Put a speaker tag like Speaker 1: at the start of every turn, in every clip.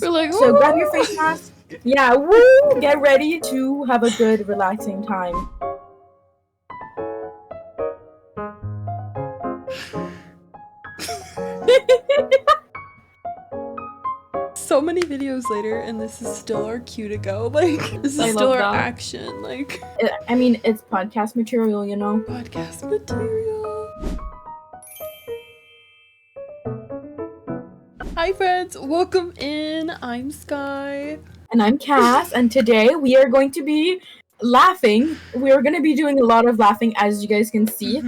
Speaker 1: We're like,
Speaker 2: So grab your face mask. Yeah, woo! Get ready to have a good, relaxing time.
Speaker 1: so many videos later, and this is still our cue to go. Like, this is still our action. Like,
Speaker 2: I mean, it's podcast material, you know?
Speaker 1: Podcast material. Hi friends, welcome in. I'm Sky.
Speaker 2: And I'm Cass, and today we are going to be laughing. We're going to be doing a lot of laughing, as you guys can see.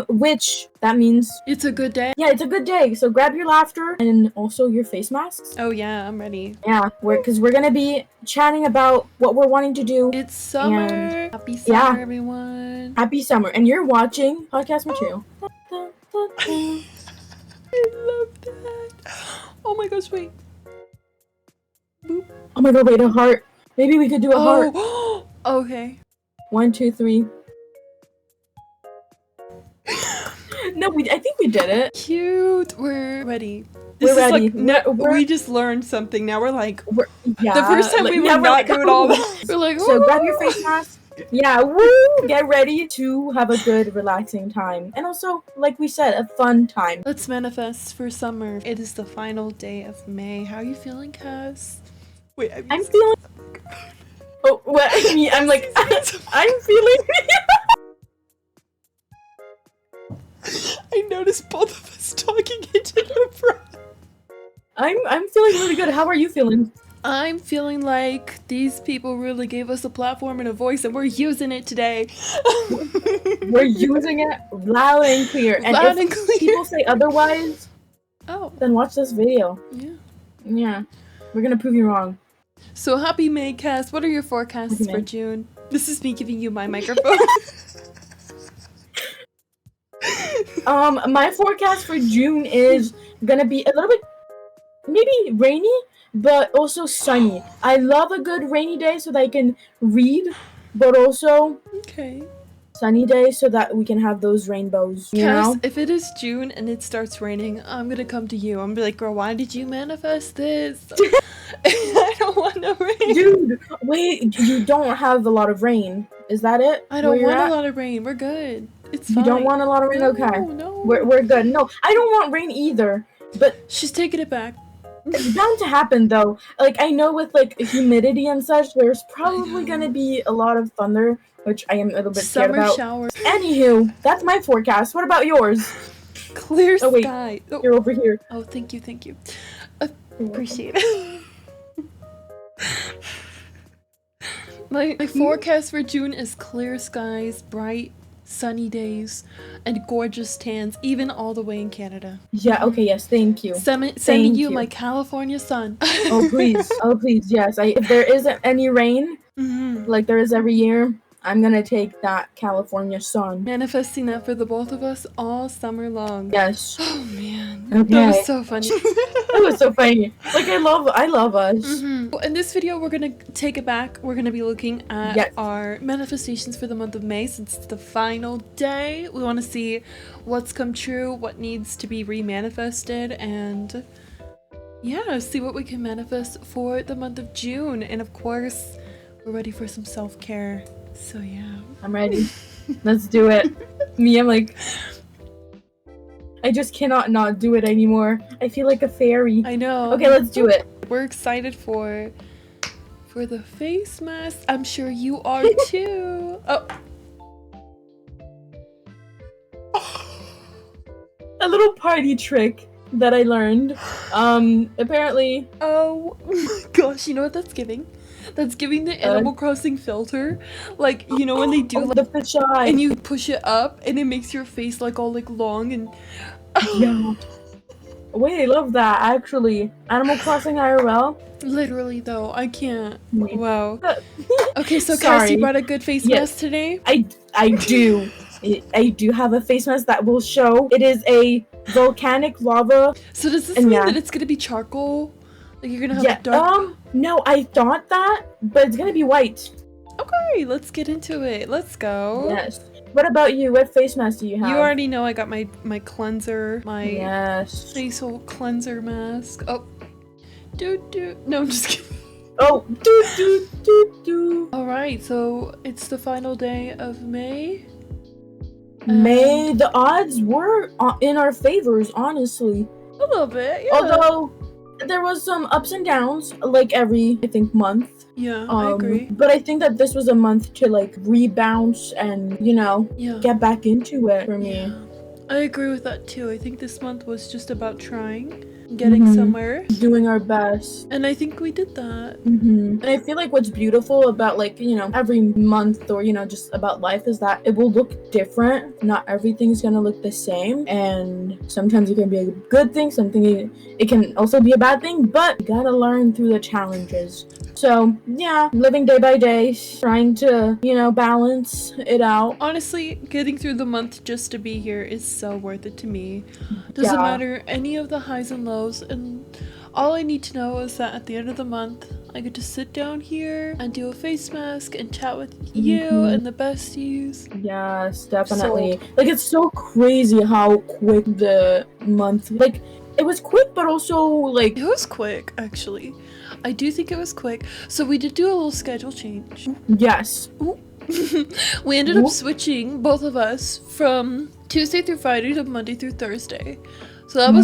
Speaker 2: Which, that means...
Speaker 1: it's a good day.
Speaker 2: Yeah, it's a good day. So grab your laughter and also your face masks.
Speaker 1: Oh yeah, I'm ready.
Speaker 2: Yeah, because we're going to be chatting about what we're wanting to do.
Speaker 1: It's summer. Happy summer, everyone.
Speaker 2: Happy summer. And you're watching podcast material.
Speaker 1: I love that. Oh my gosh, wait. Boop.
Speaker 2: Oh my god, wait, a heart. Maybe we could do a heart.
Speaker 1: Okay.
Speaker 2: 1, 2, 3. No, I think we did it.
Speaker 1: Cute. We're ready.
Speaker 2: We're ready.
Speaker 1: We just learned something. Now we're like,
Speaker 2: yeah,
Speaker 1: the first time we would not do it all. We're like,
Speaker 2: so grab your face mask. Yeah, woo! Get ready to have a good, relaxing time. And also, like we said, a fun time.
Speaker 1: Let's manifest for summer. It is the final day of May. How are you feeling, Cass? Wait,
Speaker 2: I'm feeling... Oh, what? I'm like... I'm feeling...
Speaker 1: I noticed both of us talking into the front.
Speaker 2: I'm feeling really good. How are you feeling?
Speaker 1: I'm feeling like these people really gave us a platform and a voice, and we're using it today.
Speaker 2: We're using it loud and clear. And if people say otherwise, then watch this video. Yeah. We're gonna prove you wrong.
Speaker 1: So happy May, Cass. What are your forecasts for June? This is me giving you my microphone.
Speaker 2: My forecast for June is gonna be a little bit maybe rainy, but also sunny. I love a good rainy day so that I can read, but also sunny day so that we can have those rainbows. You know?
Speaker 1: If it is June and it starts raining, I'm gonna come to you. I'm gonna be like, girl, why did you manifest this? I don't want no rain.
Speaker 2: Dude, wait, you don't have a lot of rain. Is that it?
Speaker 1: I don't want a lot of rain. We're good. It's fine.
Speaker 2: You don't want a lot of rain? Okay.
Speaker 1: No.
Speaker 2: We're good. No, I don't want rain either. But
Speaker 1: she's taking it back.
Speaker 2: It's bound to happen though. Like, I know with like humidity and such, there's probably gonna be a lot of thunder, which I am a little bit scared about.
Speaker 1: Showers.
Speaker 2: Anywho, that's my forecast. What about yours?
Speaker 1: Clear sky.
Speaker 2: Wait, you're over here.
Speaker 1: Oh, thank you. Appreciate it. My forecast for June is clear skies, bright, sunny days, and gorgeous tans, even all the way in Canada.
Speaker 2: Yeah, okay, yes, thank you.
Speaker 1: Sending you my California sun.
Speaker 2: Oh, please. Oh, please, yes. If there isn't any rain, like there is every year, I'm gonna take that California sun.
Speaker 1: Manifesting that for the both of us all summer long.
Speaker 2: Yes.
Speaker 1: Oh, man.
Speaker 2: Okay.
Speaker 1: That was so funny.
Speaker 2: That was so funny. Like, I love us.
Speaker 1: In this video, we're gonna take it back. We're gonna be looking at our manifestations for the month of May, since it's the final day. We want to see what's come true, what needs to be re-manifested, and yeah, see what we can manifest for the month of June. And of course, we're ready for some self-care. So yeah.
Speaker 2: I'm ready. Let's do it. Me, I'm like... I just cannot not do it anymore. I feel like a fairy.
Speaker 1: I know.
Speaker 2: Okay, let's do it.
Speaker 1: We're excited for the face mask. I'm sure you are too.
Speaker 2: A little party trick that I learned. Apparently.
Speaker 1: Oh my gosh, you know what that's giving? That's giving the Animal Crossing filter. Like, you know when they do like
Speaker 2: the fisheye,
Speaker 1: and you push it up and it makes your face like all like long and
Speaker 2: yeah. Wait, I love that actually. Animal Crossing IRL?
Speaker 1: Literally though, I can't. Wow. Okay, so
Speaker 2: Sorry.
Speaker 1: Cass, you brought a good face mask today?
Speaker 2: I do. I do have a face mask that will show. It is a volcanic lava.
Speaker 1: So does this mean that it's gonna be charcoal? Like you're gonna have a dark...
Speaker 2: no, I thought that, but it's gonna be white.
Speaker 1: Okay, let's get into it. Let's go.
Speaker 2: Yes. What about you? What face mask do you have?
Speaker 1: You already know I got my cleanser, my facial cleanser mask. Oh, No, I'm just kidding.
Speaker 2: Oh, do.
Speaker 1: All right, so it's the final day of May.
Speaker 2: May, the odds were in our favors, honestly.
Speaker 1: A little bit, yeah.
Speaker 2: Although there was some ups and downs, like every, I think, month.
Speaker 1: Yeah, I agree.
Speaker 2: But I think that this was a month to like rebounce and, you know, get back into it for me.
Speaker 1: Yeah. I agree with that too. I think this month was just about trying, getting somewhere,
Speaker 2: doing our best,
Speaker 1: and I think we did that.
Speaker 2: And I feel like what's beautiful about, like, you know, every month, or, you know, just about life, is that it will look different. Not everything's gonna look the same, and sometimes it can be a good thing, it can also be a bad thing, but you gotta learn through the challenges. So yeah, living day by day, trying to, you know, balance it out.
Speaker 1: Honestly, getting through the month just to be here is so worth it to me. Doesn't matter any of the highs and lows, and all I need to know is that at the end of the month, I get to sit down here and do a face mask and chat with you and the besties.
Speaker 2: Yes, definitely. Like, it's so crazy how quick the month, like, it was quick, but also, like...
Speaker 1: It was quick, actually. I do think it was quick. So we did do a little schedule change.
Speaker 2: Yes.
Speaker 1: We ended up switching, both of us, from Tuesday through Friday to Monday through Thursday. So that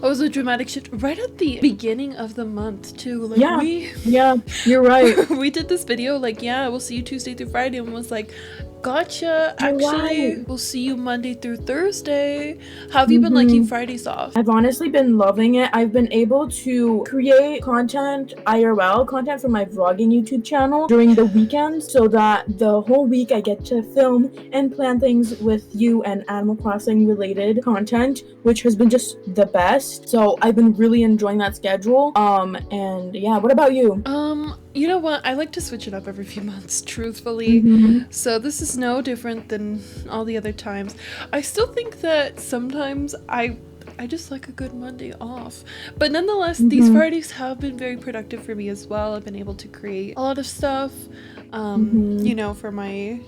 Speaker 1: was a dramatic shift right at the beginning of the month too. Like,
Speaker 2: yeah, you're right.
Speaker 1: We did this video like, yeah, we'll see you Tuesday through Friday, and was like, gotcha, actually we'll see you Monday through Thursday. How have you been liking Fridays off?
Speaker 2: I've honestly been loving it. I've been able to create content, IRL content, for my vlogging YouTube channel during the weekends, so that the whole week I get to film and plan things with you and Animal Crossing related content, which has been just the best. So I've been really enjoying that schedule. And yeah, what about you?
Speaker 1: You know what? I like to switch it up every few months, truthfully. So this is no different than all the other times. I still think that sometimes I just like a good Monday off. But nonetheless, these Fridays have been very productive for me as well. I've been able to create a lot of stuff, you know, for my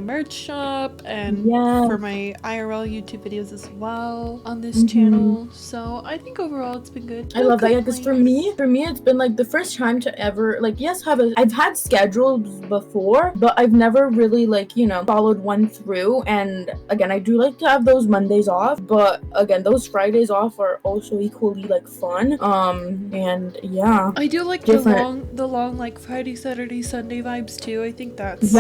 Speaker 1: merch shop and for my IRL YouTube videos as well on this channel. So I think overall it's been good.
Speaker 2: I love that, because for me it's been like the first time to ever, like, yes, I've had schedules before, but I've never really, like, you know, followed one through. And again, I do like to have those Mondays off, but again, those Fridays off are also equally like fun. And yeah,
Speaker 1: I do like the long like Friday, Saturday, Sunday vibes too. I think that's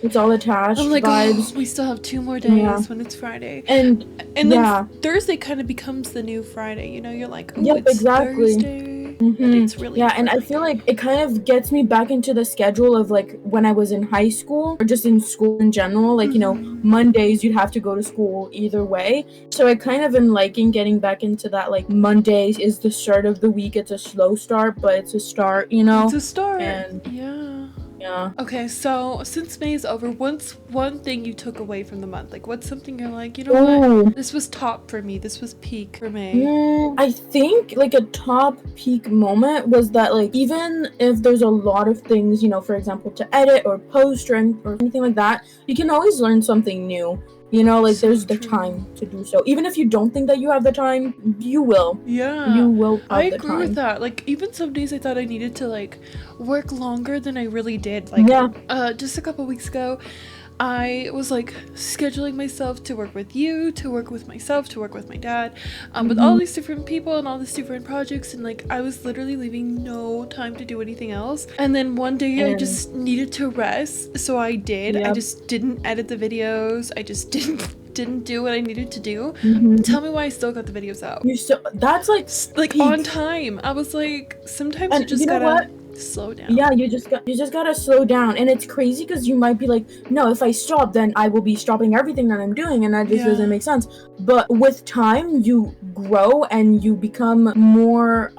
Speaker 2: it's all attached.
Speaker 1: I'm like,
Speaker 2: vibes.
Speaker 1: Oh, we still have 2 more days when it's Friday, and then Thursday kind of becomes the new Friday. You know, you're like, oh, it's Thursday. And it's really
Speaker 2: and I feel like it kind of gets me back into the schedule of like when I was in high school, or just in school in general. Like, you know, Mondays you'd have to go to school either way. So I kind of am liking getting back into that. Like, Mondays is the start of the week. It's a slow start, but it's a start. You know,
Speaker 1: it's a start.
Speaker 2: And
Speaker 1: yeah. Okay, so since May is over, what's one thing you took away from the month? Like, what's something you're like, you know what? This was top for me. This was peak for May.
Speaker 2: I think like a top peak moment was that, like, even if there's a lot of things, you know, for example, to edit or post or anything like that, you can always learn something new. You know, like, there's the time to do so. Even if you don't think that you have the time, you will.
Speaker 1: Yeah.
Speaker 2: You will have
Speaker 1: I
Speaker 2: the
Speaker 1: agree
Speaker 2: time.
Speaker 1: with that. Like, even some days I thought I needed to, like, work longer than I really did. Like, just a couple weeks ago, I was like scheduling myself to work with you, to work with myself, to work with my dad, with all these different people and all these different projects, and like I was literally leaving no time to do anything else. And then one day I just needed to rest, so I did. I just didn't edit the videos. I just didn't do what I needed to do. Tell me why I still got the videos out.
Speaker 2: That's like
Speaker 1: on time. I was like, sometimes you just gotta slow down.
Speaker 2: Yeah, you just gotta slow down. And it's crazy because you might be like, no, if I stop, then I will be stopping everything that I'm doing, and that just doesn't make sense. But with time, you grow and you become more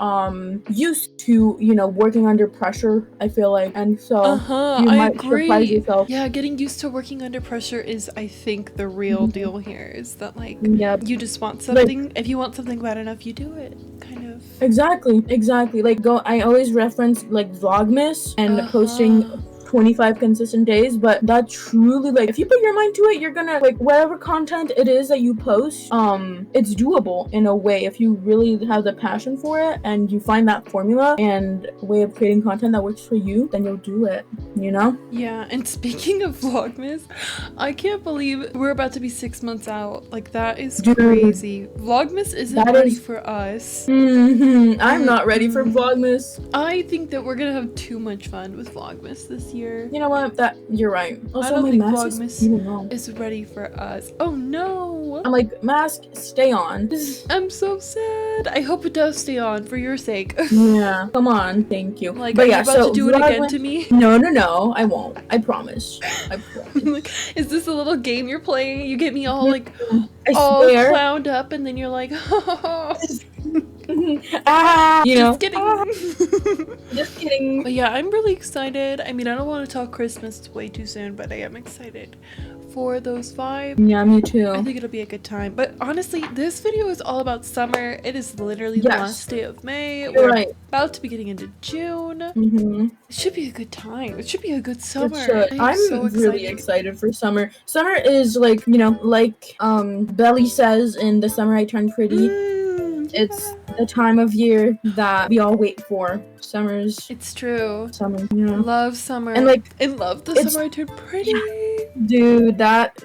Speaker 2: used to, you know, working under pressure, I feel like. And so you might surprise yourself.
Speaker 1: Yeah, getting used to working under pressure is, I think, the real deal here, is that like you just want something, like, if you want something bad enough, you do it, kind of.
Speaker 2: Exactly. Like, I always reference like Vlogmas and posting 25 consistent days, but that truly, like, if you put your mind to it, you're gonna, like, whatever content it is that you post, it's doable in a way. If you really have the passion for it and you find that formula and way of creating content that works for you, then you'll do it, you know?
Speaker 1: Yeah, and speaking of Vlogmas, I can't believe we're about to be 6 months out. Like, that is crazy. Vlogmas isn't ready for us.
Speaker 2: I'm not ready for Vlogmas.
Speaker 1: I think that we're gonna have too much fun with Vlogmas this year.
Speaker 2: You know what? You're right. Also,
Speaker 1: I don't think
Speaker 2: Vlogmas
Speaker 1: is ready for us. Oh no!
Speaker 2: I'm like, mask, stay on.
Speaker 1: I'm so sad. I hope it does stay on for your sake.
Speaker 2: Yeah, come on, thank you.
Speaker 1: Like, but are you about to do it again to me?
Speaker 2: No, I won't. I promise. I promise.
Speaker 1: Like, is this a little game you're playing? You get me all like, all clowned up, and then you're like,
Speaker 2: you know.
Speaker 1: Just kidding.
Speaker 2: Just kidding.
Speaker 1: But yeah, I'm really excited. I mean, I don't want to talk Christmas, it's way too soon, but I am excited for those vibes.
Speaker 2: Yeah, me too.
Speaker 1: I think it'll be a good time. But honestly, this video is all about summer. It is literally the last day of May. We're about to be getting into June. It should be a good time. It should be a good summer.
Speaker 2: I'm so really excited for summer. Summer is like, you know, like Belly says in The Summer I Turned Pretty. It's the time of year that we all wait for. Summers.
Speaker 1: It's true.
Speaker 2: Summer. Yeah.
Speaker 1: Love summer.
Speaker 2: And like,
Speaker 1: I love The Summer I Turned Pretty.
Speaker 2: Dude, that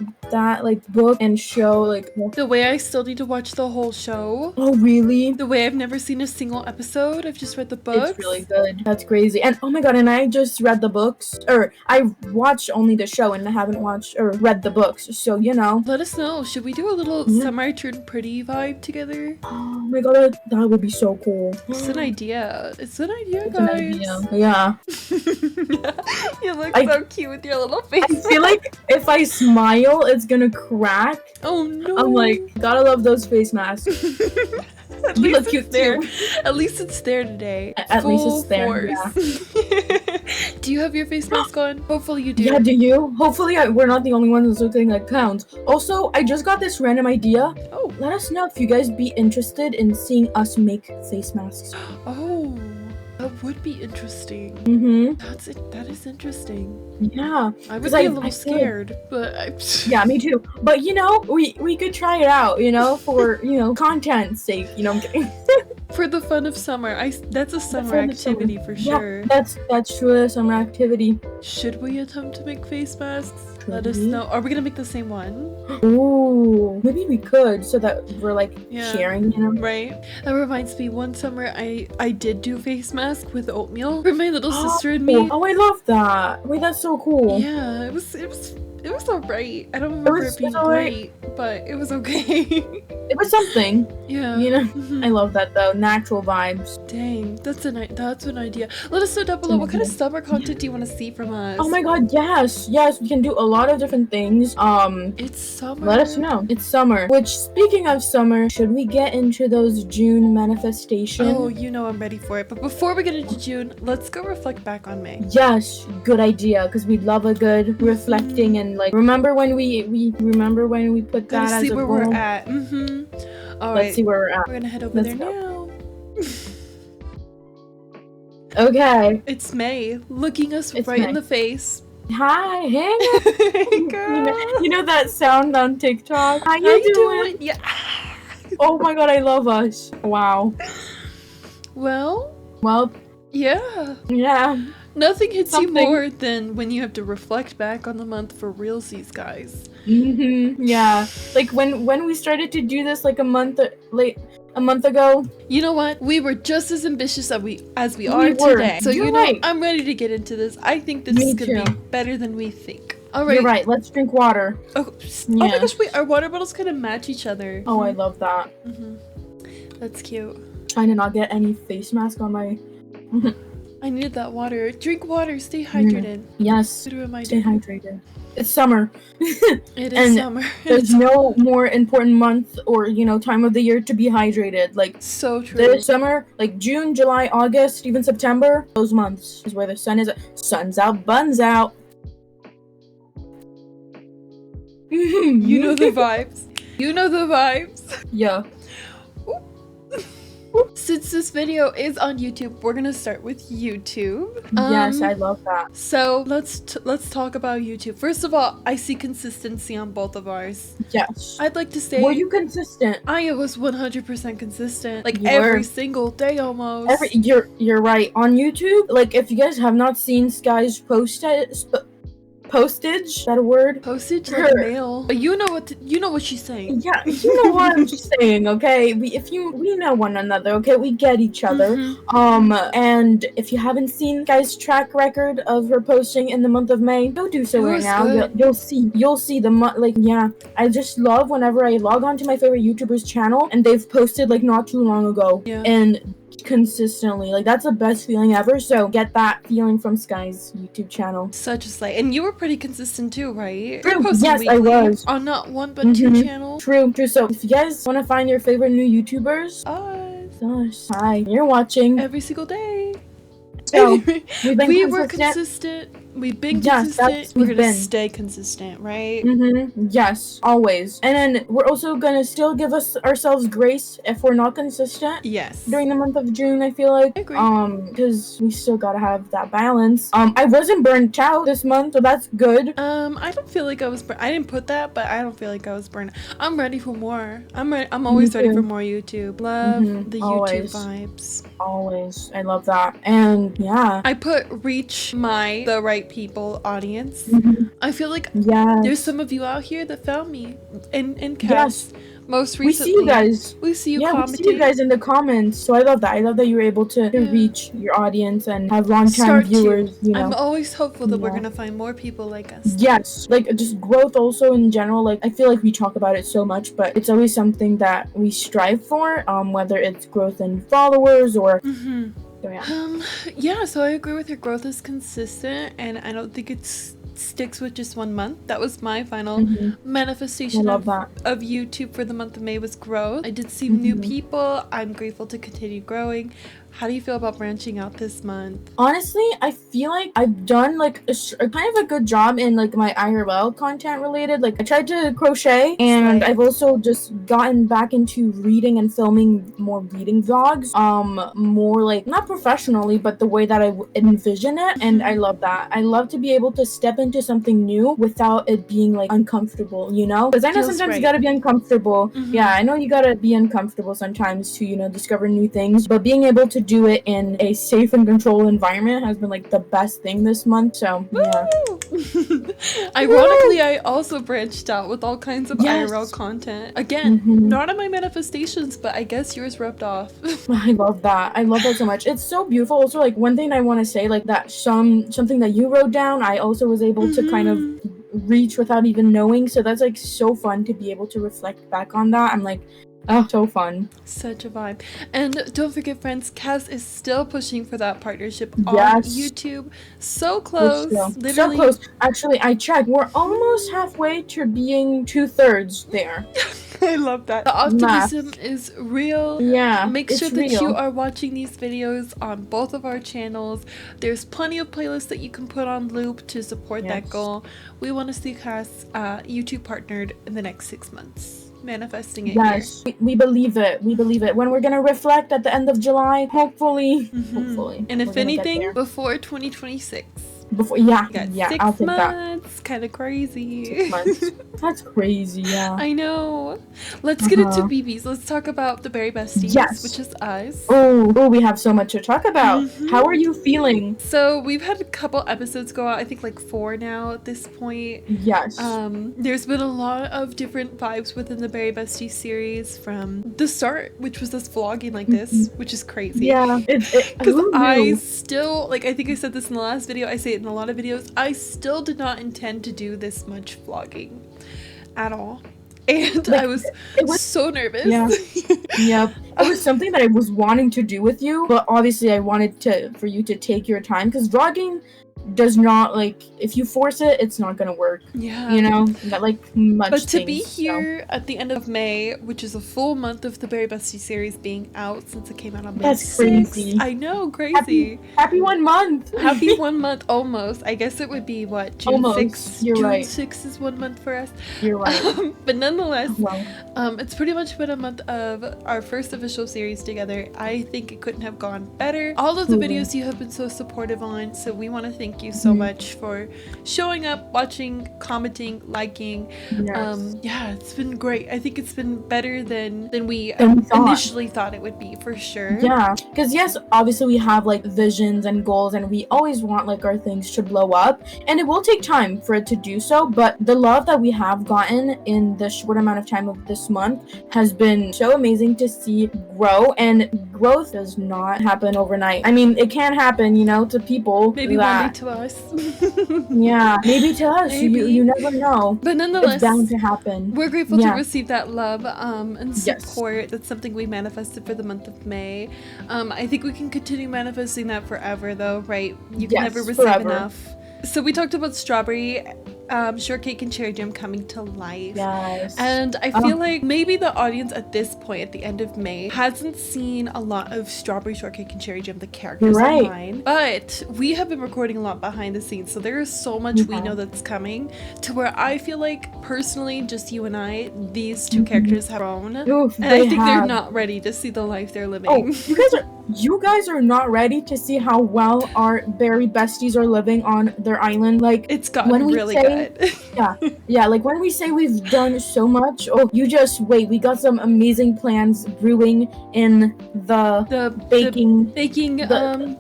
Speaker 2: like book and show, like,
Speaker 1: The Way I still need to watch the whole show.
Speaker 2: Oh really?
Speaker 1: The Way I've never seen a single episode. I've just read the books.
Speaker 2: It's really good. That's crazy. And oh my god, and I just read the books, or I watched only the show and I haven't watched or read the books, so you know.
Speaker 1: Let us know. Should we do a little Summer I Turned Pretty vibe together?
Speaker 2: Oh my god, that would be so cool.
Speaker 1: It's an idea. It's an idea, guys.
Speaker 2: Yeah.
Speaker 1: You look so cute with your little face.
Speaker 2: I feel like if I smile, it's gonna crack.
Speaker 1: Oh no.
Speaker 2: I'm like, gotta love those face masks.
Speaker 1: At least look cute there. At least it's there today.
Speaker 2: At least it's there. Yeah.
Speaker 1: Do you have your face mask on? Hopefully you do.
Speaker 2: Yeah, do you? Hopefully we're not the only ones looking like clowns. Also, I just got this random idea.
Speaker 1: Oh.
Speaker 2: Let us know if you guys be interested in seeing us make face masks.
Speaker 1: Oh. That would be interesting. That is interesting.
Speaker 2: Yeah.
Speaker 1: I would be a little scared, but
Speaker 2: yeah, me too. But you know, we could try it out, you know, for, you know, content's sake, you know, I'm kidding.
Speaker 1: For the fun of summer. That's a summer activity for sure.
Speaker 2: Yeah, that's true, a summer activity.
Speaker 1: Should we attempt to make face masks? Let us know. Are we gonna make the same one?
Speaker 2: Ooh, maybe we could, so that we're like sharing, you know?
Speaker 1: Right. That reminds me, one summer I did do face mask with oatmeal for my little sister and me.
Speaker 2: Oh, I love that. Wait, that's so cool.
Speaker 1: Yeah, it was alright. I don't remember it being great, but it was okay.
Speaker 2: It was something.
Speaker 1: Yeah.
Speaker 2: You know? I love that though. Natural vibes.
Speaker 1: Dang, that's an idea. Let us know down below what kind of summer content do you want to see from us.
Speaker 2: Oh my god, yes. Yes, we can do a lot of different things.
Speaker 1: It's summer.
Speaker 2: Let us know. It's summer. Which, speaking of summer, should we get into those June manifestations?
Speaker 1: Oh, you know I'm ready for it. But before we get into June, let's go reflect back on May.
Speaker 2: Yes, good idea, because we love a good reflecting and like remember when we put that as a goal.
Speaker 1: Let's see where we're at. All right.
Speaker 2: Let's see where we're at.
Speaker 1: We're gonna head over there now.
Speaker 2: Okay.
Speaker 1: It's May, looking us right in the face.
Speaker 2: Hi, hey girl. You know that sound on TikTok? How you doing?
Speaker 1: Yeah.
Speaker 2: Oh my god, I love us. Wow.
Speaker 1: Well,
Speaker 2: yeah.
Speaker 1: Nothing hits you more than when you have to reflect back on the month for realsies, guys.
Speaker 2: Yeah. Like when we started to do this like a month ago.
Speaker 1: You know what? We were just as ambitious as we are today. So you know, I'm ready to get into this. I think this is gonna be better than we think. All right.
Speaker 2: You're right. Let's drink water.
Speaker 1: Oh my gosh! Wait, our water bottles kind of match each other.
Speaker 2: Oh, I love that.
Speaker 1: That's cute.
Speaker 2: Trying to not get any face mask on my.
Speaker 1: I needed that water. Drink water. Stay hydrated.
Speaker 2: Yes. Stay hydrated. It's summer.
Speaker 1: It is summer.
Speaker 2: There's no more important month or, you know, time of the year to be hydrated. Like,
Speaker 1: so true.
Speaker 2: This summer, like June, July, August, even September, those months is where the sun is. Sun's out, buns out.
Speaker 1: You know the vibes. You know the vibes.
Speaker 2: Yeah.
Speaker 1: Since this video is on YouTube, we're gonna start with YouTube.
Speaker 2: Yes, I love that.
Speaker 1: So let's talk about YouTube. First of all, I see consistency on both of ours.
Speaker 2: Yes.
Speaker 1: I'd like to say,
Speaker 2: were you consistent?
Speaker 1: I was 100% consistent, like every single day almost.
Speaker 2: You're right. On YouTube, like if you guys have not seen Skai's postage, is that a word?
Speaker 1: Postage, like mail. You know what she's saying.
Speaker 2: Yeah, you know what I'm saying, okay? We know one another, okay? We get each other. And if you haven't seen Skai's track record of her posting in the month of May, go do so right now. You'll see the I just love whenever I log on to my favorite YouTuber's channel and they've posted like not too long ago. Yeah. And consistently, like that's the best feeling ever. So get that feeling from Skai's YouTube channel.
Speaker 1: Such a slay. And you were pretty consistent too, right?
Speaker 2: True. Yes, I was
Speaker 1: on not one but two channels.
Speaker 2: True. So if you guys want to find your favorite new YouTubers, hi, you're watching
Speaker 1: every single day.
Speaker 2: So
Speaker 1: we were consistent. We've been consistent. We're gonna stay consistent, right?
Speaker 2: Yes, always. And then we're also gonna still give ourselves grace if we're not consistent.
Speaker 1: Yes.
Speaker 2: During the month of June, I feel like.
Speaker 1: I agree.
Speaker 2: Because we still gotta have that balance. I wasn't burnt out this month, so that's good.
Speaker 1: I don't feel like I was burnt. I didn't put that, but I don't feel like I was burnt. I'm ready for more. I'm always ready for more YouTube. Love the YouTube vibes.
Speaker 2: Always. I love that. And yeah.
Speaker 1: I put reach the right people audience. I feel like there's some of you out here that found me in cast. Most recently.
Speaker 2: We see you guys.
Speaker 1: We see you
Speaker 2: commenting. We see you guys in the comments. So I love that. I love that you're able to reach your audience and have long-time viewers. You know.
Speaker 1: I'm always hopeful that we're gonna find more people like us.
Speaker 2: Yes, like just growth also in general. Like I feel like we talk about it so much, but it's always something that we strive for. Whether it's growth in followers or.
Speaker 1: So I agree with your growth is consistent, and I don't think it's sticks with just 1 month. That was my final manifestation of YouTube for the month of May was growth. I did see new people. I'm grateful to continue growing. How do you feel about branching out this month?
Speaker 2: Honestly, I feel like I've done like a kind of a good job in like my IRL content related. Like I tried to crochet and I've also just gotten back into reading and filming more reading vlogs. More like not professionally, but the way that I envision it. And I love that. I love to be able to step into something new without it being like uncomfortable, you know? Because I know sometimes you gotta be uncomfortable. Yeah, I know you gotta be uncomfortable sometimes to, you know, discover new things. But being able to do it in a safe and controlled environment has been like the best thing this month. So yeah.
Speaker 1: Ironically, I also branched out with all kinds of IRL content. Again, not on my manifestations, but I guess yours rubbed off.
Speaker 2: I love that. I love that so much. It's so beautiful. Also, like one thing I want to say, like that something that you wrote down, I also was able to kind of reach without even knowing. So that's like so fun to be able to reflect back on that. I'm like, oh, so fun.
Speaker 1: Such a vibe. And don't forget, friends, Cass is still pushing for that partnership on YouTube. So close. Literally.
Speaker 2: So close. Actually, I checked. We're almost halfway to being 2/3 there.
Speaker 1: I love that. The optimism is real.
Speaker 2: Yeah.
Speaker 1: Make sure that you are watching these videos on both of our channels. There's plenty of playlists that you can put on loop to support that goal. We want to see Cass YouTube partnered in the next 6 months. Manifesting it here.
Speaker 2: We believe it. We believe it. When we're gonna reflect at the end of July, hopefully.
Speaker 1: And if anything, before 2026.
Speaker 2: Before,
Speaker 1: I'll
Speaker 2: take that.
Speaker 1: Kind of crazy.
Speaker 2: 6 months. That's crazy, yeah.
Speaker 1: I know. Let's get into BBs. Let's talk about the Berry Besties, which is us.
Speaker 2: Oh, we have so much to talk about. How are you feeling?
Speaker 1: So we've had a couple episodes go out. I think like 4 now at this point.
Speaker 2: Yes.
Speaker 1: There's been a lot of different vibes within the Berry Besties series from the start, which was us vlogging like this, which is crazy.
Speaker 2: Yeah.
Speaker 1: Because I still, like I think I said this in the last video, I say it in a lot of videos, I still did not intend to do this much vlogging at all. And like, I was so nervous.
Speaker 2: Yeah. It was something that I was wanting to do with you, but obviously I wanted for you to take your time because vlogging does not, like, if you force it, it's not gonna work.
Speaker 1: Yeah.
Speaker 2: You know? Got like much
Speaker 1: But to be here at the end of May, which is a full month of the Berry Bestie series being out since it came out on May 6th.
Speaker 2: That's crazy.
Speaker 1: I know, crazy.
Speaker 2: Happy 1 month.
Speaker 1: Happy 1 month almost. I guess it would be what, June 6th?
Speaker 2: You're
Speaker 1: June
Speaker 2: right.
Speaker 1: 6th is 1 month for us.
Speaker 2: You're right.
Speaker 1: But nonetheless, it's pretty much been a month of our first of official series together. I think it couldn't have gone better. All of the videos you have been so supportive on, so we want to thank you so much for showing up, watching, commenting, liking. Yeah, it's been great. I think it's been better than we initially thought it would be, for sure.
Speaker 2: Yeah, because yes, obviously we have like visions and goals, and we always want like our things to blow up, and it will take time for it to do so, but the love that we have gotten in the short amount of time of this month has been so amazing to see grow, and growth does not happen overnight. I mean, it can happen, you know, to people.
Speaker 1: Maybe one day to us.
Speaker 2: Yeah, maybe to us. You never know.
Speaker 1: But nonetheless,
Speaker 2: it's bound to happen.
Speaker 1: We're grateful to receive that love and support. That's something we manifested for the month of May. I think we can continue manifesting that forever, though, right? You can never receive enough. So we talked about strawberry shortcake and cherry jam coming to life.
Speaker 2: Yes.
Speaker 1: And I feel like maybe the audience at this point, at the end of May, hasn't seen a lot of strawberry shortcake and cherry jam, the characters online. But we have been recording a lot behind the scenes, so there is so much we know that's coming, to where I feel like, personally, just you and I, these two characters have grown.
Speaker 2: Oof,
Speaker 1: and I think they're not ready to see the life they're living.
Speaker 2: Oh, you guys are not ready to see how well our berry besties are living on their island. Like,
Speaker 1: it's gotten really good.
Speaker 2: yeah, like when we say we've done so much, you just wait. We got some amazing plans brewing in the baking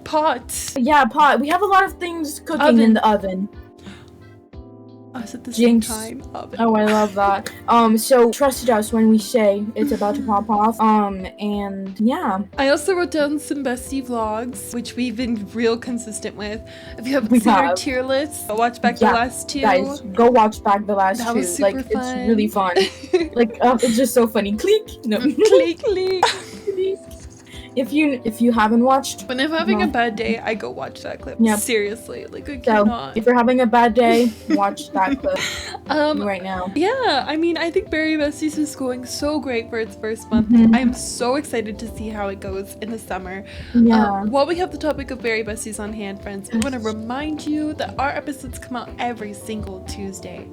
Speaker 1: pot.
Speaker 2: Yeah, pot. We have a lot of things cooking in the oven.
Speaker 1: Us at the same time.
Speaker 2: Oh, I love that. So trust us when we say it's about to pop off. And yeah.
Speaker 1: I also wrote down some bestie vlogs, which we've been real consistent with. If you haven't seen our tier list, watch back the last two.
Speaker 2: Guys, go watch back the last two.
Speaker 1: That was super
Speaker 2: fun. It's really fun. Like, it's just so funny. Click. No.
Speaker 1: Click, click.
Speaker 2: If you haven't watched,
Speaker 1: when I'm having a bad day, I go watch that clip. Yep. Seriously, like I cannot.
Speaker 2: If you're having a bad day, watch that clip right now.
Speaker 1: Yeah, I mean, I think Berry Besties is going so great for its first month. I'm so excited to see how it goes in the summer. While we have the topic of Berry Besties on hand, friends, we want to remind you that our episodes come out every single Tuesday.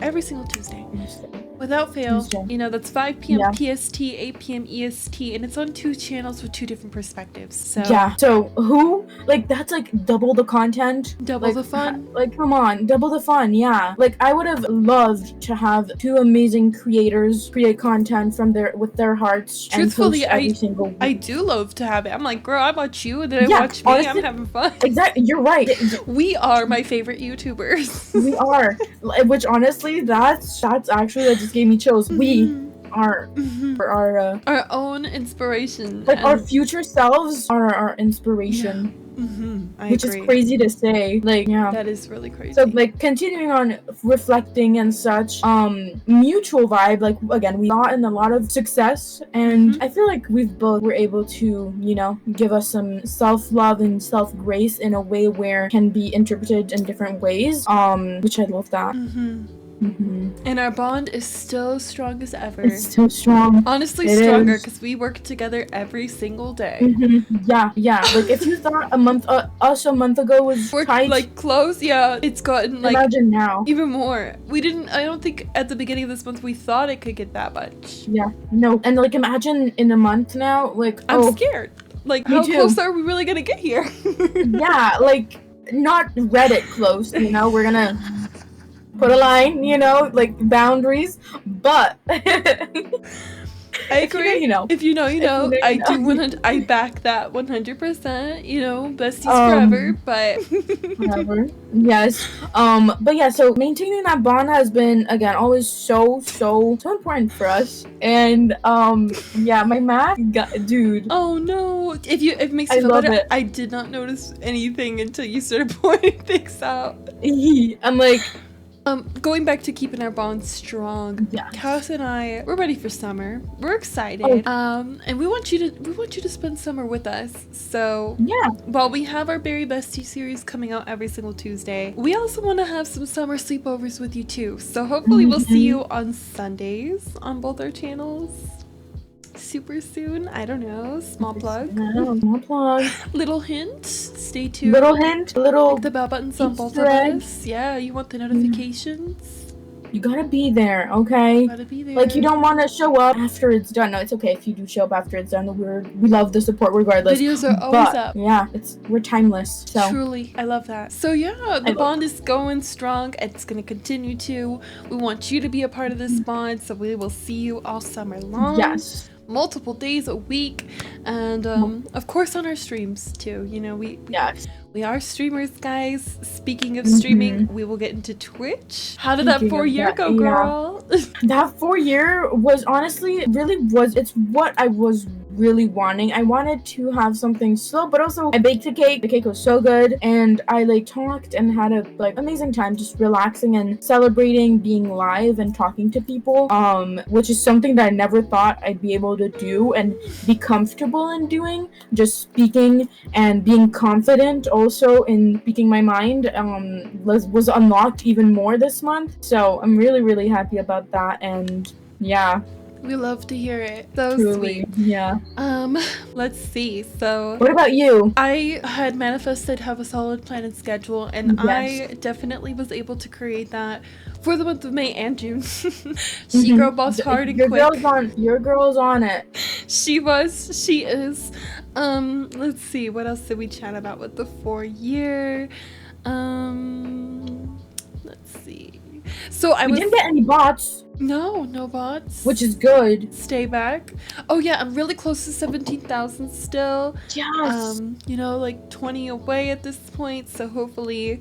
Speaker 1: Without fail. You know, that's 5 p.m. PST, 8 p.m. EST, and it's on 2 channels with 2 different perspectives. So
Speaker 2: that's like double the content,
Speaker 1: double the fun.
Speaker 2: Like, come on, double the fun. Yeah, like I would have loved to have 2 amazing creators create content from with their hearts.
Speaker 1: Truthfully,
Speaker 2: and post every single week.
Speaker 1: I do love to have it. I'm like, girl, I watch you, and then I watch me. Honestly, I'm having fun.
Speaker 2: Exactly, you're right.
Speaker 1: We are my favorite YouTubers.
Speaker 2: We are, which honestly, that's actually that just gave me chills. We are
Speaker 1: our own inspiration.
Speaker 2: Like, our future selves are our inspiration. Which is crazy to say. Like,
Speaker 1: that is really crazy.
Speaker 2: So, like, continuing on reflecting and such, mutual vibe. Like, again, we got in a lot of success, and I feel like we've both were able to, you know, give us some self-love and self-grace in a way where it can be interpreted in different ways. Which I love that.
Speaker 1: And our bond is still strong as ever.
Speaker 2: It's still strong.
Speaker 1: Honestly, stronger because we work together every single day.
Speaker 2: Yeah. Like, if you thought a month ago was tight,
Speaker 1: like close, it's gotten like
Speaker 2: imagine now
Speaker 1: even more. I don't think at the beginning of this month we thought it could get that much.
Speaker 2: Yeah, no, and like imagine in a month now. Like,
Speaker 1: I'm scared. Like, how close are we really gonna get here?
Speaker 2: Yeah, like not Reddit close. You know, we're gonna put a line, you know, like boundaries, but
Speaker 1: I agree. If you know, you know. I back that 100%. You know, besties forever, but
Speaker 2: forever. Yes. But yeah. So maintaining that bond has been, again, always so important for us. And yeah, my math, dude.
Speaker 1: Oh no! If it makes you feel better, I did not notice anything until you started pointing things out.
Speaker 2: I'm like.
Speaker 1: Going back to keeping our bond strong. Cass and I, we're ready for summer. We're excited. And we want you to spend summer with us. So while we have our Berry Bestie series coming out every single Tuesday, we also want to have some summer sleepovers with you too. So hopefully we'll see you on Sundays on both our channels. Super soon. I don't know. Small plug.
Speaker 2: Small plug.
Speaker 1: Little hint. Stay tuned.
Speaker 2: Little hint. Little.
Speaker 1: Click the bell buttons on both of us. Yeah, you want the notifications.
Speaker 2: You gotta be there, okay?
Speaker 1: Gotta be there.
Speaker 2: Like, you don't want to show up after it's done. No, it's okay if you do show up after it's done. We love the support regardless.
Speaker 1: Videos are always up.
Speaker 2: Yeah, we're timeless. So
Speaker 1: truly, I love that. So yeah, the bond is going strong. It's gonna continue to. We want you to be a part of this bond, so we will see you all summer long.
Speaker 2: Yes.
Speaker 1: Multiple days a week, and of course on our streams too. You know, we are streamers, guys. Speaking of streaming, we will get into Twitch. How did that 4-year go, girl?
Speaker 2: That 4-year was honestly it's what I was really wanting. I wanted to have something slow, but also I baked a cake. The cake was so good, and I like talked and had a like amazing time just relaxing and celebrating being live and talking to people, which is something that I never thought I'd be able to do and be comfortable in doing. Just speaking and being confident also in speaking my mind was unlocked even more this month. So I'm really happy about that, and yeah.
Speaker 1: We love to hear it. So
Speaker 2: truly,
Speaker 1: sweet.
Speaker 2: Yeah.
Speaker 1: Let's see. So
Speaker 2: what about you?
Speaker 1: I had manifested have a solid plan and schedule, and I definitely was able to create that for the month of May and June. She girl boss hard and quick.
Speaker 2: Your girl's on it.
Speaker 1: She is. Let's see, what else did we chat about with the 4-year? Let's see. So we
Speaker 2: didn't get any bots.
Speaker 1: No bots.
Speaker 2: Which is good.
Speaker 1: Stay back. Oh yeah, I'm really close to 17,000 still.
Speaker 2: Yes.
Speaker 1: You know, like 20 away at this point, so hopefully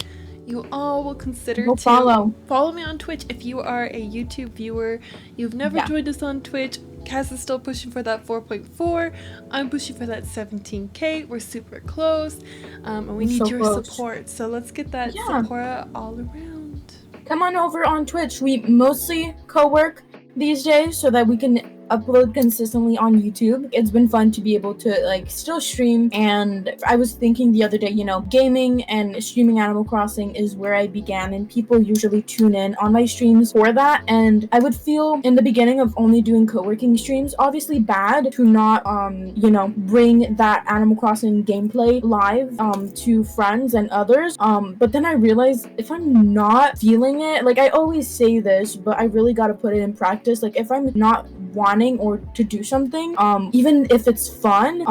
Speaker 1: you all will consider to follow me on Twitch if you are a YouTube viewer. You've never joined us on Twitch. Cass is still pushing for that 4.4. I'm pushing for that 17K. We're super close, and we need your support. So let's get that support all around.
Speaker 2: Come on over on Twitch. We mostly co-work these days so that we can upload consistently on YouTube. It's been fun to be able to like still stream, and I was thinking the other day, you know, gaming and streaming Animal Crossing is where I began, and people usually tune in on my streams for that, and I would feel in the beginning of only doing co-working streams obviously bad to not you know, bring that Animal Crossing gameplay live to friends and others, but then I realized if I'm not feeling it, like I always say this, but I really got to put it in practice, like if I'm not wanting or to do something, even if it's fun,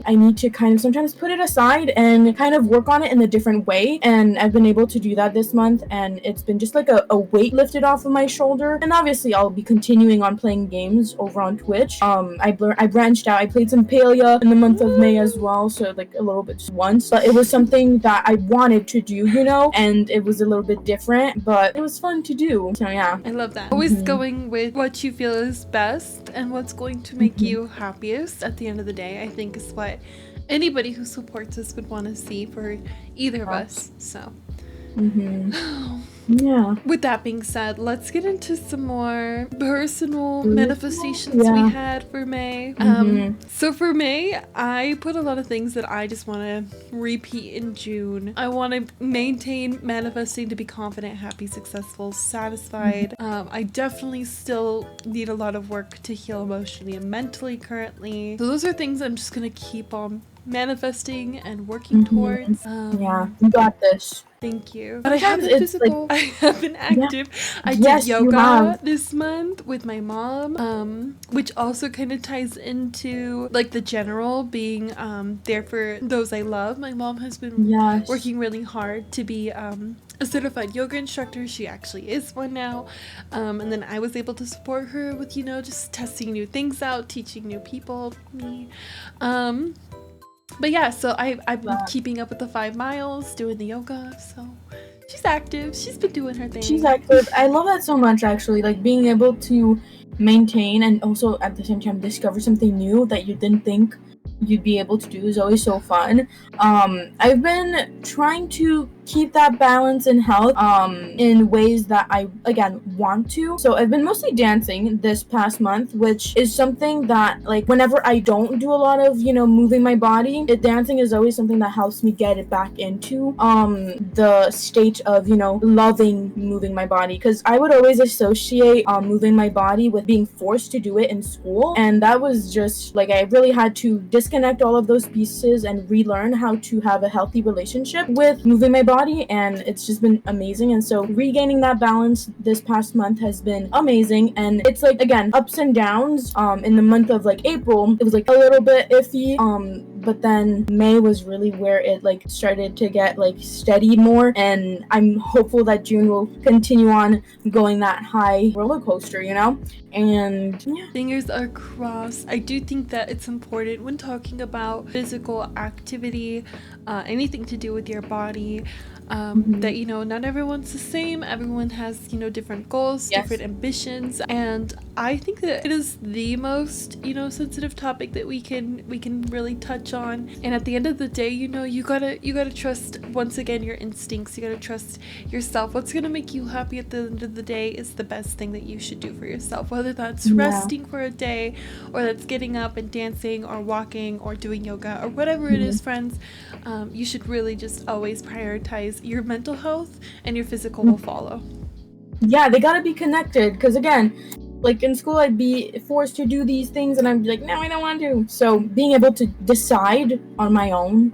Speaker 2: I need to kind of sometimes put it aside and kind of work on it in a different way, and I've been able to do that this month, and it's been just like a weight lifted off of my shoulder. And obviously I'll be continuing on playing games over on Twitch. I branched out. I played some Palia in the month of May as well, so like a little bit just once, but it was something that I wanted to do, you know, and it was a little bit different, but it was fun to do. So yeah,
Speaker 1: I love that. Always going with what you feel is best and what's going to make you happiest at the end of the day, I think is what anybody who supports us would want to see for either of us. So yeah. With that being said, let's get into some more personal manifestations we had for May. So for May, I put a lot of things that I just want to repeat in June. I want to maintain manifesting to be confident, happy, successful, satisfied. I definitely still need a lot of work to heal emotionally and mentally currently. So those are things I'm just going to keep on manifesting and working towards.
Speaker 2: Yeah, you got this.
Speaker 1: Thank you. But I have been physical. I have been active. I did yoga this month with my mom, which also kind of ties into like the general being there for those I love. My mom has been working really hard to be a certified yoga instructor. She actually is one now, and then I was able to support her with, you know, just testing new things out, teaching new people, me. But yeah, so I've been keeping up with the 5 miles, doing the yoga, so she's active. She's been doing her thing.
Speaker 2: She's active. I love that so much, actually, like being able to maintain and also at the same time discover something new that you didn't think you'd be able to do is always so fun. I've been trying to keep that balance in health in ways that I again want to. So I've been mostly dancing this past month, which is something that like whenever I don't do a lot of, you know, moving my body, dancing is always something that helps me get it back into the state of, you know, loving moving my body, because I would always associate moving my body with being forced to do it in school, and that was just like I really had to disconnect all of those pieces and relearn how to have a healthy relationship with moving my body body, and it's just been amazing. And so regaining that balance this past month has been amazing. And it's like, again, ups and downs. In the month of like April, it was like a little bit iffy, but then May was really where it like started to get like steady more, and I'm hopeful that June will continue on going that high roller coaster, you know. And yeah,
Speaker 1: fingers are crossed. I do think that it's important when talking about physical activity, anything to do with your body, that, you know, not everyone's the same. Everyone has, you know, different goals, different ambitions, and I think that it is the most, you know, sensitive topic that we can really touch on. And at the end of the day, you know, you gotta trust, once again, your instincts. You gotta trust yourself. What's gonna make you happy at the end of the day is the best thing that you should do for yourself, whether that's resting for a day, or that's getting up and dancing or walking or doing yoga or whatever it is, friends. You should really just always prioritize your mental health, and your physical will follow.
Speaker 2: Yeah, they gotta be connected, because again, like in school I'd be forced to do these things and I'd be like, no, I don't want to. So being able to decide on my own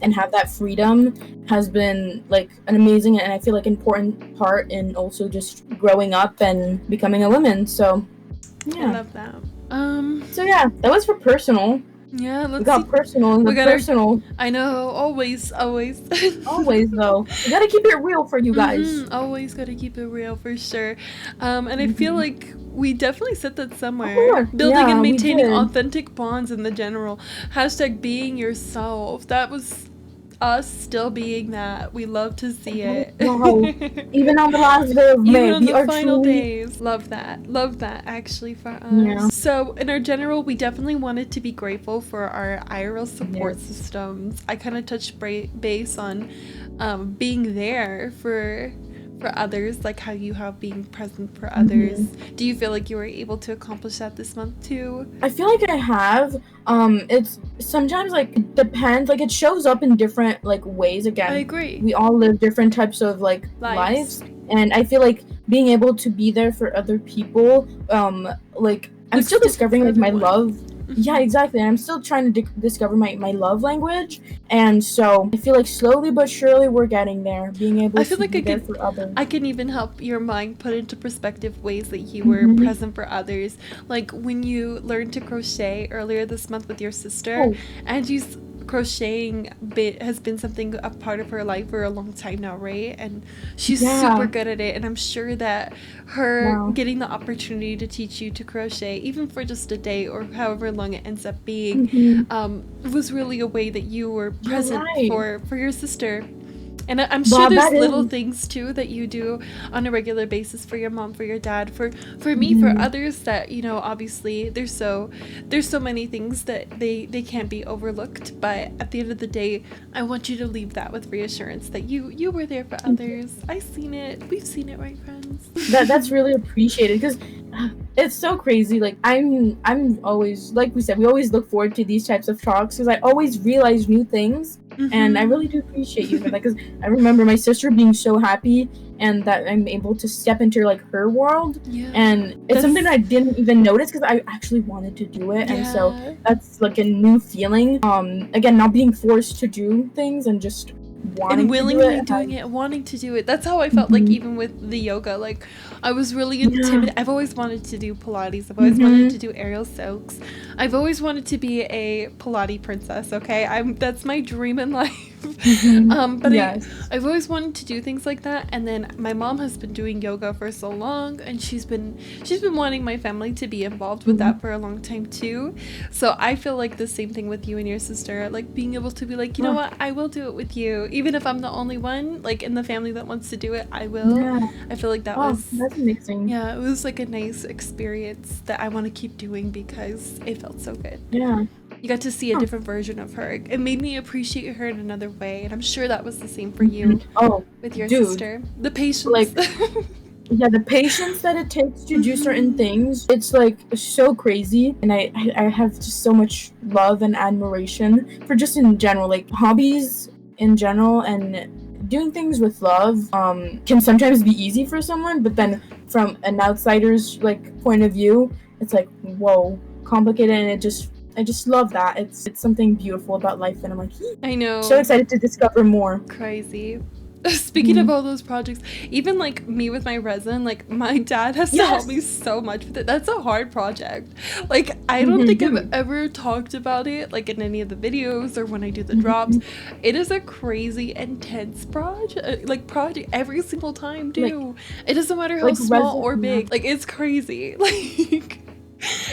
Speaker 2: and have that freedom has been like an amazing, and I feel like important part in also just growing up and becoming a woman. So yeah,
Speaker 1: I love that.
Speaker 2: So yeah, that was for personal.
Speaker 1: Yeah,
Speaker 2: we got personal and personal.
Speaker 1: I know, always.
Speaker 2: Always though. You gotta keep it real for you guys.
Speaker 1: Always gotta keep it real, for sure. And I feel like we definitely said that somewhere. Building and maintaining authentic bonds in the general. # being yourself. That was us still being that. We love to see it.
Speaker 2: Wow. Even on the last day of May.
Speaker 1: Even on the final days. Love that actually for us. Yeah. So in our general, we definitely wanted to be grateful for our IRL support systems. I kind of touched base on being there for others, like how you have being present for others. Do you feel like you were able to accomplish that this month too?
Speaker 2: I feel like I have. It's sometimes like it depends, like it shows up in different like ways. Again,
Speaker 1: I agree.
Speaker 2: We all live different types of like lives, and I feel like being able to be there for other people, like I'm still discovering like my love. Yeah, exactly. And I'm still trying to discover my love language, and so I feel like slowly but surely we're getting there. Being able to be there for others.
Speaker 1: I can even help your mind put into perspective ways that you were present for others. Like when you learned to crochet earlier this month with your sister, and crocheting has been something, a part of her life for a long time now, right? And she's super good at it, and I'm sure that her getting the opportunity to teach you to crochet, even for just a day or however long it ends up being, was really a way that you were present for your sister. And I'm sure there's little things too that you do on a regular basis for your mom, for your dad, for me, for others that, you know, obviously there's so many things that they can't be overlooked. But at the end of the day, I want you to leave that with reassurance that you were there for others. I've seen it. We've seen it, right, friends?
Speaker 2: That's really appreciated, because it's so crazy. Like I'm always, like we said, we always look forward to these types of talks because I always realize new things. And I really do appreciate you for that, because I remember my sister being so happy and that I'm able to step into like her world, and it's something that I didn't even notice because I actually wanted to do it, and so that's like a new feeling. Again, not being forced to do things and just wanting
Speaker 1: willingly doing it, wanting to do it. That's how I felt like even with the yoga. Like I was really intimidated. I've always wanted to do Pilates. I've always wanted to do aerial silks. I've always wanted to be a Pilates princess. Okay, that's my dream in life. But I've always wanted to do things like that, and then my mom has been doing yoga for so long, and she's been wanting my family to be involved with that for a long time too. So I feel like the same thing with you and your sister, like being able to be like, you know what, I will do it with you, even if I'm the only one like in the family that wants to do it. I will. I feel like that's
Speaker 2: amazing.
Speaker 1: Yeah, it was like a nice experience that I want to keep doing because it felt so good. You got to see a different version of her. It made me appreciate her in another way, and I'm sure that was the same for you with your sister. The patience.
Speaker 2: Like, the patience that it takes to do certain things, it's like so crazy, and I have just so much love and admiration for just in general, like hobbies in general, and doing things with love can sometimes be easy for someone, but then from an outsider's like point of view, it's like, whoa, complicated, and I just love that. It's something beautiful about life, and I'm like,
Speaker 1: I know.
Speaker 2: So excited to discover more.
Speaker 1: Crazy. Speaking of all those projects, even like me with my resin, like my dad has to help me so much with it. That's a hard project. Like I don't think I've ever talked about it like in any of the videos or when I do the drops. It is a crazy intense project, project every single time too. It doesn't matter how small or big. Like it's crazy.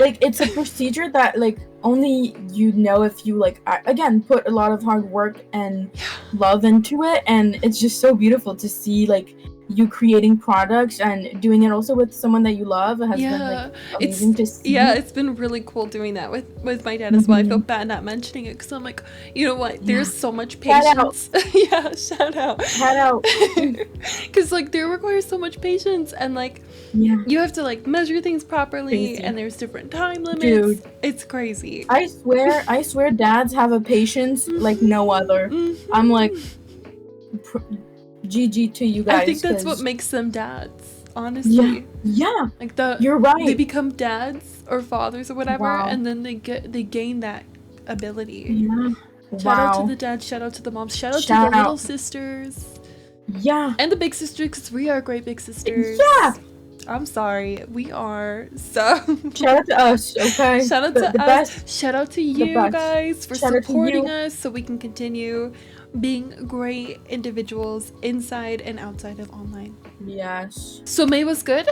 Speaker 2: Like it's a procedure that like only you know if you like again put a lot of hard work and love into it, and it's just so beautiful to see like you creating products and doing it also with someone that you love. It has been like amazing to see.
Speaker 1: Yeah, it's been really cool doing that with my dad as well. I feel bad not mentioning it because I'm like, you know what, there's so much patience. Shout out because like there requires so much patience, and like you have to like measure things properly, and there's different time limits. Dude,
Speaker 2: it's
Speaker 1: crazy.
Speaker 2: I swear dads have a patience like no other. I'm like GG to you guys.
Speaker 1: I think that's what makes them dads, honestly.
Speaker 2: Yeah.
Speaker 1: Like
Speaker 2: you're right.
Speaker 1: They become dads or fathers or whatever, and then they gain that ability.
Speaker 2: Yeah.
Speaker 1: Shout out to the dads, shout out to the moms, shout out to the little sisters.
Speaker 2: Yeah.
Speaker 1: And the big sisters, because we are great big sisters.
Speaker 2: Yeah.
Speaker 1: I'm sorry, we are so.
Speaker 2: Shout out to us, okay?
Speaker 1: Shout out to us. Best. Shout out to you guys for supporting us so we can continue being great individuals inside and outside of online.
Speaker 2: Yes.
Speaker 1: So May was good?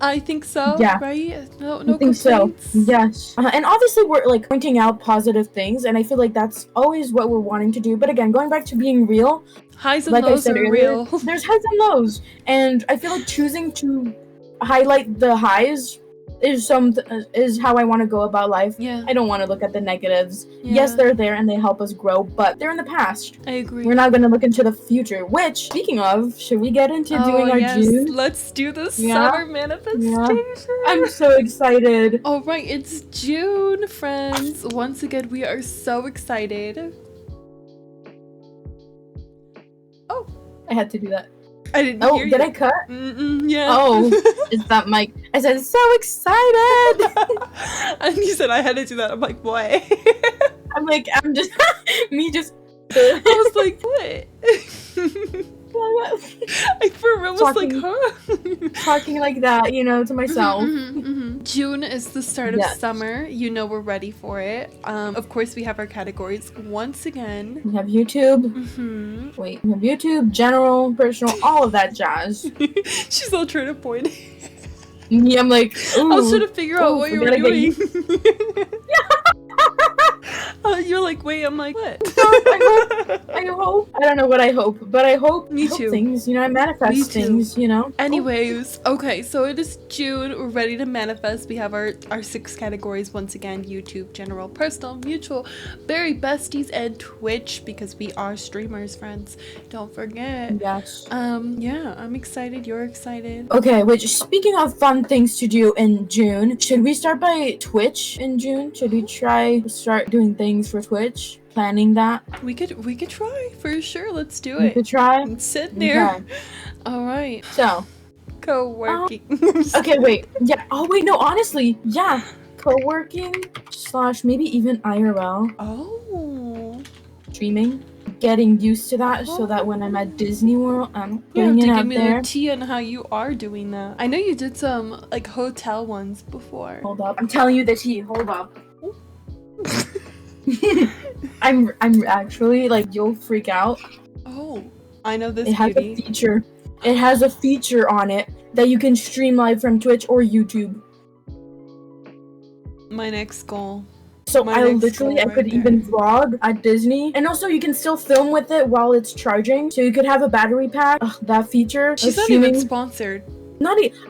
Speaker 1: I think so.
Speaker 2: Yeah.
Speaker 1: Right? No
Speaker 2: complaints. So. Yes. And obviously we're like pointing out positive things, and I feel like that's always what we're wanting to do. But again, going back to being real,
Speaker 1: highs and lows are real.
Speaker 2: There's highs and lows, and I feel like choosing to highlight the highs is how I want to go about life.
Speaker 1: Yeah.
Speaker 2: I don't want to look at the negatives. Yes, they're there and they help us grow, but they're in the past.
Speaker 1: I agree.
Speaker 2: We're not going to look into the future, which, speaking of, should we get into doing our June?
Speaker 1: Let's do the summer manifestation.
Speaker 2: Yeah. I'm so excited.
Speaker 1: All right, it's June, friends. Once again, we are so excited. Oh,
Speaker 2: I had to do that.
Speaker 1: I didn't hear you.
Speaker 2: Did I cut?
Speaker 1: Yeah.
Speaker 2: Oh, it's that mic. I said, so excited!
Speaker 1: And you said I had to do that. I'm like, what?
Speaker 2: I'm just, me just.
Speaker 1: I was like, what? I for real was like, huh?
Speaker 2: Talking like that, you know, to myself.
Speaker 1: June is the start of summer. You know we're ready for it. Of course, we have our categories once again.
Speaker 2: We have YouTube. Wait, we have YouTube, general, personal, all of that jazz.
Speaker 1: She's all trying to point.
Speaker 2: Yeah, I'm like, ooh,
Speaker 1: I was trying to figure out what you were doing. You're like, wait, I'm like, what?
Speaker 2: I hope. I don't know what I hope, but I hope.
Speaker 1: Me too.
Speaker 2: Things, you know, I manifest things, you know.
Speaker 1: Anyways, okay, so it is June. We're ready to manifest. We have our 6 categories once again: YouTube, general, personal, mutual, berry, besties, and Twitch, because we are streamers, friends. Don't forget.
Speaker 2: Yes.
Speaker 1: Yeah, I'm excited. You're excited.
Speaker 2: Okay, which, speaking of fun things to do in June, should we start by Twitch in June? Should we start doing things for Twitch? Planning that?
Speaker 1: We could try for sure. Let's do it.
Speaker 2: We could try.
Speaker 1: Sit there. Okay. All right.
Speaker 2: So,
Speaker 1: co-working.
Speaker 2: Okay, wait. Yeah. Oh wait, no. Honestly, yeah. Co-working / maybe even IRL.
Speaker 1: Oh.
Speaker 2: Streaming. Getting used to that so that when I'm at Disney World, I'm putting it out there.
Speaker 1: Give me the tea on how you are doing that. I know you did some like hotel ones before.
Speaker 2: Hold up. I'm telling you the tea. Hold up. I'm actually like, you'll freak out.
Speaker 1: Oh, I know this.
Speaker 2: It has a feature. It has a feature on it that you can stream live from Twitch or YouTube.
Speaker 1: My next goal.
Speaker 2: So I could even vlog at Disney, and also you can still film with it while it's charging. So you could have a battery pack. Ugh, that feature.
Speaker 1: She's not even sponsored.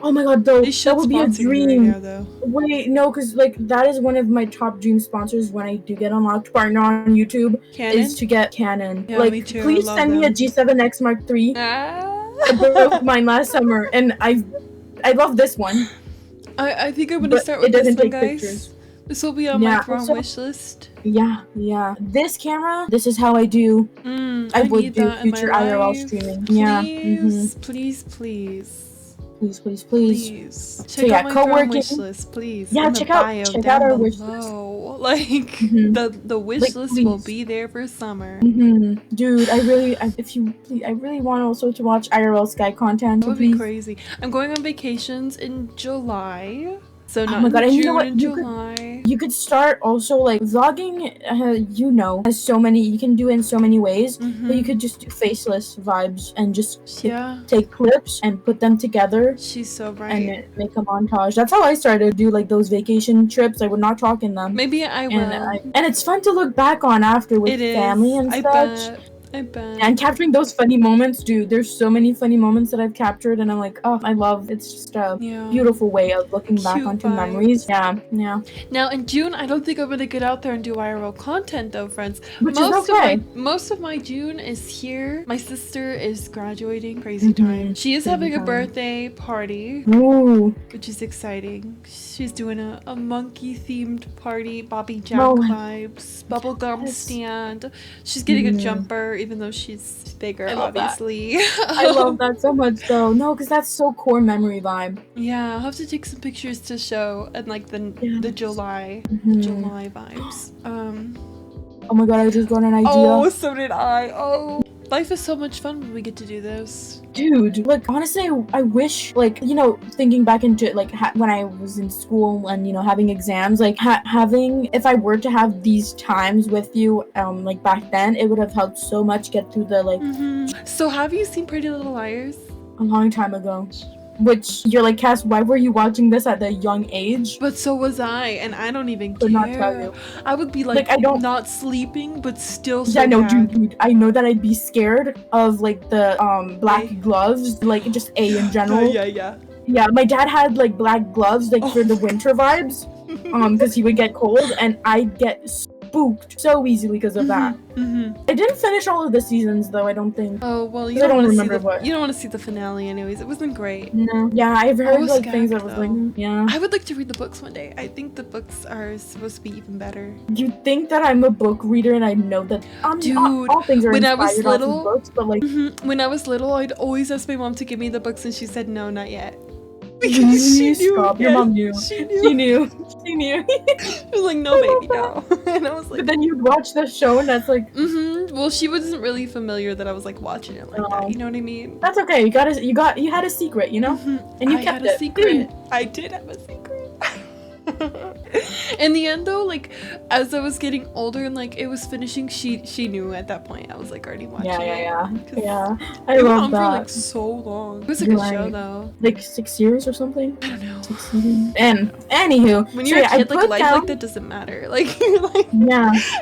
Speaker 2: Oh my god, though, that would be a dream.
Speaker 1: Right now,
Speaker 2: wait, no, because like that is one of my top dream sponsors when I do get unlocked partner on YouTube.
Speaker 1: Canon?
Speaker 2: Is to get Canon.
Speaker 1: Yeah,
Speaker 2: like,
Speaker 1: me too.
Speaker 2: Please send me a G7X Mark III. I broke mine last summer, and I love this one.
Speaker 1: I think I'm gonna start with this one, guys.
Speaker 2: Pictures.
Speaker 1: This will be on my wish list.
Speaker 2: Yeah. This camera, this is how I do. I would do future IRL streaming.
Speaker 1: Please, please.
Speaker 2: Please.
Speaker 1: Check out my farm wish list, please.
Speaker 2: Yeah, check out our wish list.
Speaker 1: Like the wish list will be there for summer.
Speaker 2: Dude, I really want also to watch IRL Skai content.
Speaker 1: That would be crazy. I'm going on vacations in July. So not
Speaker 2: oh my God,
Speaker 1: in
Speaker 2: and
Speaker 1: June,
Speaker 2: you know what?
Speaker 1: in July.
Speaker 2: You could start also like vlogging, has so many, you can do it in so many ways, but you could just do faceless vibes and just take clips and put them together.
Speaker 1: She's so right.
Speaker 2: And make a montage. That's how I started to do like those vacation trips. I would not talk in them.
Speaker 1: Maybe I will.
Speaker 2: And it's fun to look back on after with family and such.
Speaker 1: I bet.
Speaker 2: And capturing those funny moments, dude. There's so many funny moments that I've captured, and I'm like, oh, I love. It's just a beautiful way of looking back onto memories. Yeah.
Speaker 1: Now in June, I don't think I'm gonna get out there and do IRL content though, friends.
Speaker 2: Which is okay.
Speaker 1: Most of my June is here. My sister is graduating. Crazy time. She is having a birthday party, which is exciting. She's doing a monkey themed party, Bobby Jack vibes, bubblegum stand. She's getting a jumper. Even though she's bigger, obviously.
Speaker 2: I love that so much, though. No, because that's so core memory vibe.
Speaker 1: Yeah, I'll have to take some pictures to show and like the July vibes.
Speaker 2: Oh my God, I just got an idea.
Speaker 1: Oh, so did I. Oh, life is so much fun when we get to do this.
Speaker 2: Dude, like honestly, I wish, like, thinking back into like when I was in school and having exams, like having, if I were to have these times with you, like back then, it would have helped so much get through the like.
Speaker 1: So have you seen Pretty Little Liars?
Speaker 2: A long time ago. Which you're like, Cass, why were you watching this at a young age?
Speaker 1: But so was I, and I don't even
Speaker 2: care.
Speaker 1: Not tell you. I would be like not sleeping, but still so
Speaker 2: dude. I know that I'd be scared of like the black gloves, like just in general. Yeah, my dad had like black gloves like for the winter vibes, because he would get cold, and I'd get spooked so easily because of that. I didn't finish all of the seasons though, I don't think.
Speaker 1: Oh well, you don't want to see the finale anyways. It wasn't great.
Speaker 2: No. Yeah, I've heard like things that was like,
Speaker 1: I would like to read the books one day. I think the books are supposed to be even better.
Speaker 2: You think that I'm a book reader and I know that
Speaker 1: dude,
Speaker 2: all things are
Speaker 1: when I was little,
Speaker 2: books, but like
Speaker 1: when I was little, I'd always ask my mom to give me the books and she said no, not yet. Because she knew.
Speaker 2: Your mom knew. She knew.
Speaker 1: She was like, no, baby, no. And I was like,
Speaker 2: but then you'd watch the show, and that's like,
Speaker 1: Well, she wasn't really familiar that I was like watching it like that. You know what I mean?
Speaker 2: That's okay. You had a secret, and you kept it.
Speaker 1: I had a secret. I did have a secret. In the end though, like as I was getting older and like it was finishing, she knew at that point. I was like already watching it.
Speaker 2: Yeah. I love that.
Speaker 1: For like so long. It was a good show though.
Speaker 2: Like 6 years or something.
Speaker 1: I don't know.
Speaker 2: 6 years. And anywho,
Speaker 1: when you're a kid, like life like that doesn't matter. Like you're like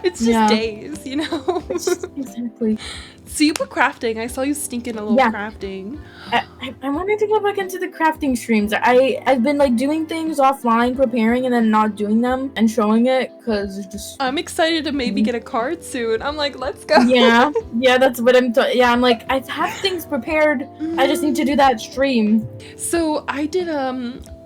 Speaker 1: it's just days,
Speaker 2: Exactly.
Speaker 1: So you put crafting. I saw you sneak in a little crafting.
Speaker 2: I wanted to go back into the crafting streams. I've been like doing things offline, preparing, and then not doing them and showing it because it's just.
Speaker 1: I'm excited to maybe get a card soon. I'm like, let's go.
Speaker 2: Yeah, that's what I'm like, I have things prepared. I just need to do that stream.
Speaker 1: So I did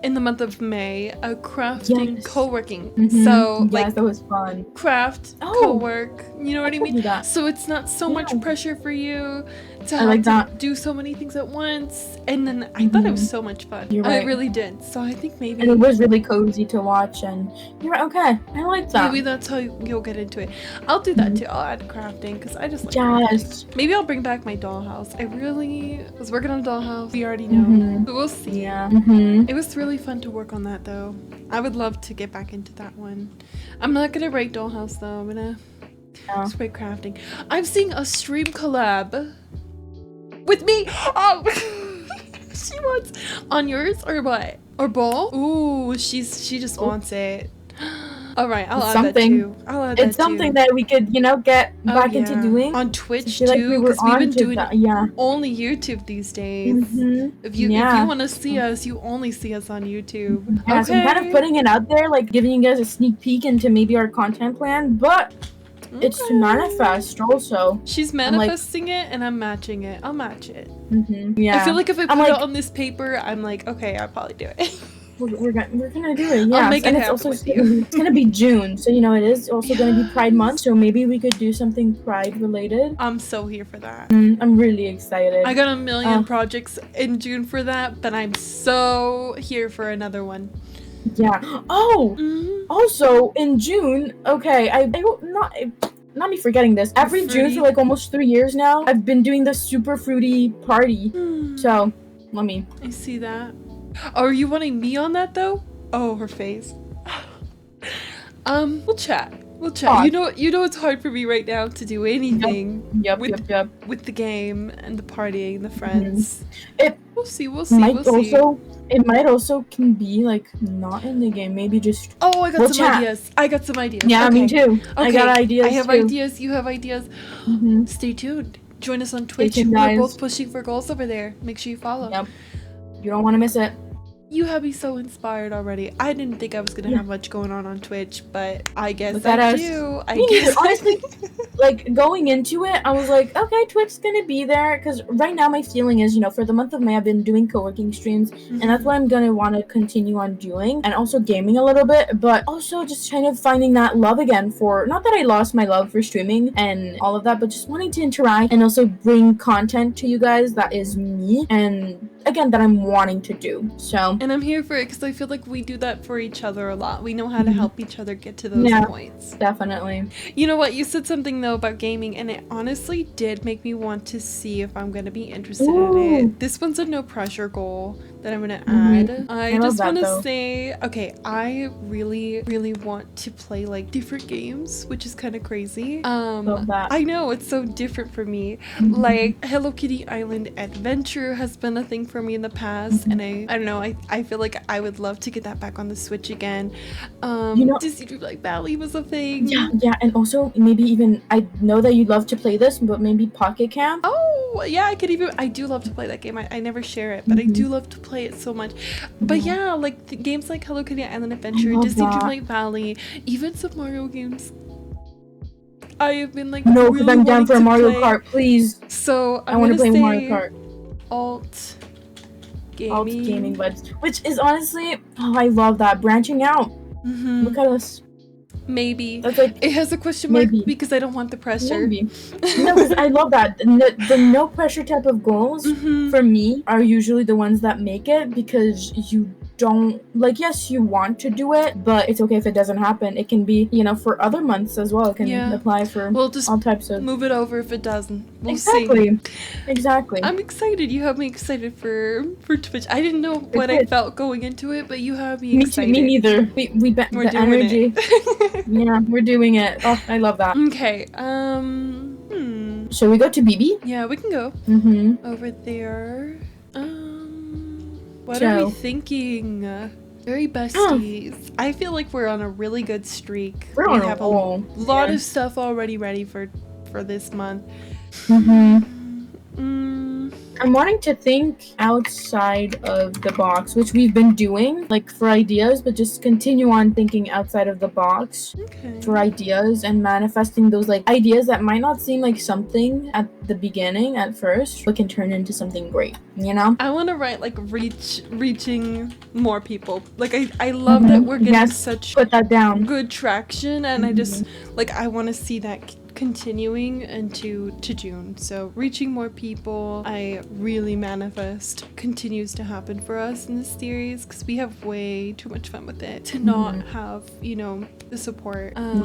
Speaker 1: in the month of May a crafting co-working. So like
Speaker 2: that was fun.
Speaker 1: Craft, co-work, you know what I mean? So it's not so much pressure for you to have to do so many things at once. And then I thought it was so much fun.
Speaker 2: You're right.
Speaker 1: I really did. So I think maybe.
Speaker 2: And it was really cozy to watch, and you're right, okay. I like that.
Speaker 1: Maybe that's how you'll get into it. I'll do that too. I'll add crafting because I just like
Speaker 2: crafting.
Speaker 1: Maybe I'll bring back my dollhouse. I really was working on a dollhouse. We already know. But we'll see.
Speaker 2: Yeah.
Speaker 1: It was really fun to work on that though. I would love to get back into that one. I'm not gonna write dollhouse though. I'm gonna just write crafting. I'm seeing a stream collab with me. Oh, she wants on yours or what? Or ball? Ooh, she just wants it. All right, I'll add that too.
Speaker 2: It's something that we could, get back into doing
Speaker 1: on Twitch too, because we've been doing only YouTube these days. If you want to see us, you only see us on YouTube.
Speaker 2: Yeah, so I'm kind of putting it out there, like giving you guys a sneak peek into maybe our content plan, but it's to manifest also.
Speaker 1: She's manifesting it and I'm matching it. I'll match it.
Speaker 2: Yeah.
Speaker 1: I feel like if I put it on this paper, I'm like, okay, I'll probably do it.
Speaker 2: we're gonna do it.
Speaker 1: I'll
Speaker 2: Yes,
Speaker 1: make it
Speaker 2: and it's
Speaker 1: happen
Speaker 2: also
Speaker 1: with you.
Speaker 2: it's gonna be June, so it is also gonna be Pride Month. So maybe we could do something Pride related.
Speaker 1: I'm so here for that.
Speaker 2: I'm really excited.
Speaker 1: I got a million projects in June for that, but I'm so here for another one.
Speaker 2: Yeah. Oh. Also in June. Okay. I not me forgetting this. Every June for like almost 3 years now, I've been doing the super fruity party. So let me.
Speaker 1: I see that. Oh, are you wanting me on that though? Oh, her face. We'll chat. We'll chat. You know it's hard for me right now to do anything with the game and the partying, the friends. We'll see.
Speaker 2: It might also can be like not in the game. Maybe just.
Speaker 1: Oh, I got some ideas.
Speaker 2: Yeah,
Speaker 1: okay.
Speaker 2: me too. Okay. I got ideas.
Speaker 1: I have
Speaker 2: too.
Speaker 1: ideas. You have ideas. Stay tuned. Join us on Twitch. We're both pushing for goals over there. Make sure you follow.
Speaker 2: Yep. You don't want to miss it.
Speaker 1: You have me so inspired already. I didn't think I was gonna have much going on Twitch, but I guess
Speaker 2: I
Speaker 1: do.
Speaker 2: Honestly, like going into it, I was like, okay, Twitch's gonna be there, because right now my feeling is, for the month of May, I've been doing co-working streams, and that's what I'm gonna want to continue on doing, and also gaming a little bit, but also just kind of finding that love again for, not that I lost my love for streaming and all of that, but just wanting to interact and also bring content to you guys that is me, and again, that I'm wanting to do. So.
Speaker 1: And I'm here for it because I feel like we do that for each other a lot. We know how to help each other get to those points.
Speaker 2: Definitely.
Speaker 1: You know what? You said something though about gaming, and it honestly did make me want to see if I'm going to be interested in it. This one's a no pressure goal that I'm going to add. I just want to say, okay, I really, really want to play like different games, which is kind of crazy. I know it's so different for me. Like Hello Kitty Island Adventure has been a thing for me in the past, and I don't know, I feel like I would love to get that back on the Switch again. Disney Dreamlike Valley was a thing.
Speaker 2: Yeah, and also maybe even, I know that you love to play this, but maybe Pocket Camp.
Speaker 1: Oh yeah, I do love to play that game. I never share it, but I do love to play it so much. But yeah, like the games like Hello Kitty Island Adventure, Disney Dreamlike Valley, even some Mario games. I have been like
Speaker 2: because I'm down for a Mario Kart, please.
Speaker 1: So
Speaker 2: I want to play Mario Kart.
Speaker 1: Alt
Speaker 2: gaming vibes, which is honestly, I love that, branching out. Look at us.
Speaker 1: Maybe
Speaker 2: that's like,
Speaker 1: it has a question mark because I don't want the pressure.
Speaker 2: No, because I love that the no pressure type of goals for me are usually the ones that make it, because you don't, like, yes, you want to do it, but it's okay if it doesn't happen. It can be, for other months as well. It can apply for
Speaker 1: just
Speaker 2: all types of.
Speaker 1: Move it over if it doesn't. We'll
Speaker 2: see.
Speaker 1: Exactly. I'm excited. You have me excited for Twitch. I didn't know what I felt going into it, but you have me excited.
Speaker 2: Me neither. We're the energy. Yeah, we're doing it. Oh, I love that.
Speaker 1: Okay.
Speaker 2: Shall we go to BB?
Speaker 1: Yeah, we can go. Over there. What are we thinking? Very besties. I feel like we're on a really good streak. We have a lot of stuff already ready for this month.
Speaker 2: I'm wanting to think outside of the box, which we've been doing, like, for ideas, but just continue on thinking outside of the box for ideas and manifesting those, like, ideas that might not seem like something at the beginning at first, but can turn into something great,
Speaker 1: I want to write, like, reaching more people. Like, I love that we're getting such good traction, and I just, like, I want to see that continuing into June. So reaching more people, I really manifest continues to happen for us in this series, because we have way too much fun with it to not have, the support and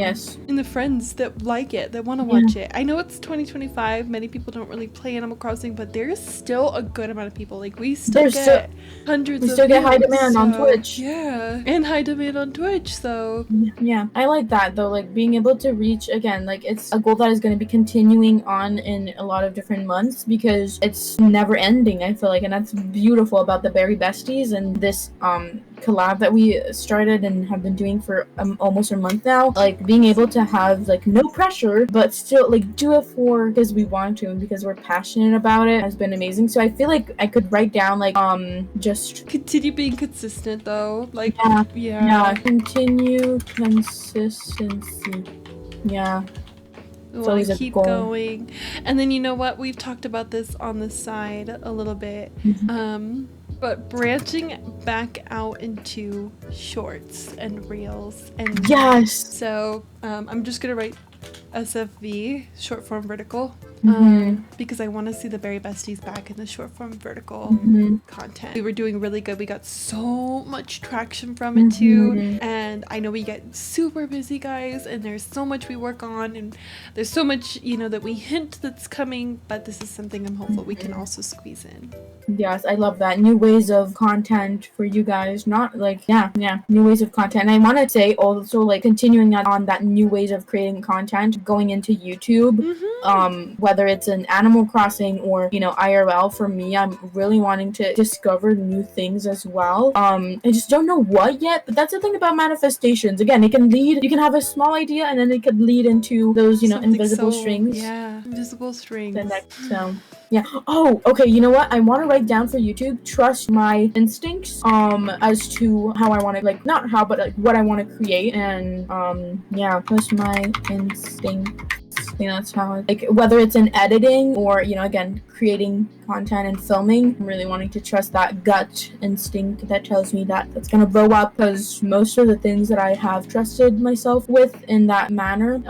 Speaker 1: the friends that like it, that want to watch it. I know it's 2025, many people don't really play Animal Crossing, but there's still a good amount of people. Like, we still get hundreds of
Speaker 2: still get high demand on Twitch.
Speaker 1: Yeah, and high demand on Twitch, so
Speaker 2: yeah, I like that though, like being able to reach, again, like, it's a goal that is going to be continuing on in a lot of different months, because it's never ending, I feel like, and that's beautiful about the Berry Besties and this collab that we started and have been doing for almost a month now. Like, being able to have, like, no pressure, but still, like, do it because we want to and because we're passionate about it has been amazing. So I feel like I could write down, like, just
Speaker 1: continue being consistent though, like,
Speaker 2: continue consistency.
Speaker 1: So keep going. And then, you know what, we've talked about this on the side a little bit. But branching back out into shorts and reels and
Speaker 2: yes.
Speaker 1: So I'm just gonna write SFV, short form vertical, because I want to see the Berry Besties back in the short form vertical content. We were doing really good. We got so much traction from it too, and I know we get super busy, guys, and there's so much we work on, and there's so much, you know, that we hint that's coming, but this is something I'm hopeful we can also squeeze in.
Speaker 2: Yes, I love that. New ways of content for you guys. Not like, new ways of content. And I want to say also, like, continuing on that new ways of creating content, going into YouTube, whether it's an Animal Crossing or, you know, IRL, for me, I'm really wanting to discover new things as well. I just don't know what yet, but that's the thing about manifestations. Again, it can lead, you can have a small idea and then it could lead into those, you know, invisible strings.
Speaker 1: Yeah, invisible strings.
Speaker 2: Yeah. Oh, okay. You know what? I want to write down for YouTube, trust my instincts, as to how I want to, like, not how, but like what I want to create. And, trust my instincts. I think that's how, like, whether it's in editing or, you know, again, creating content and filming, I'm really wanting to trust that gut instinct that tells me that that's gonna blow up, because most of the things that I have trusted myself with in that manner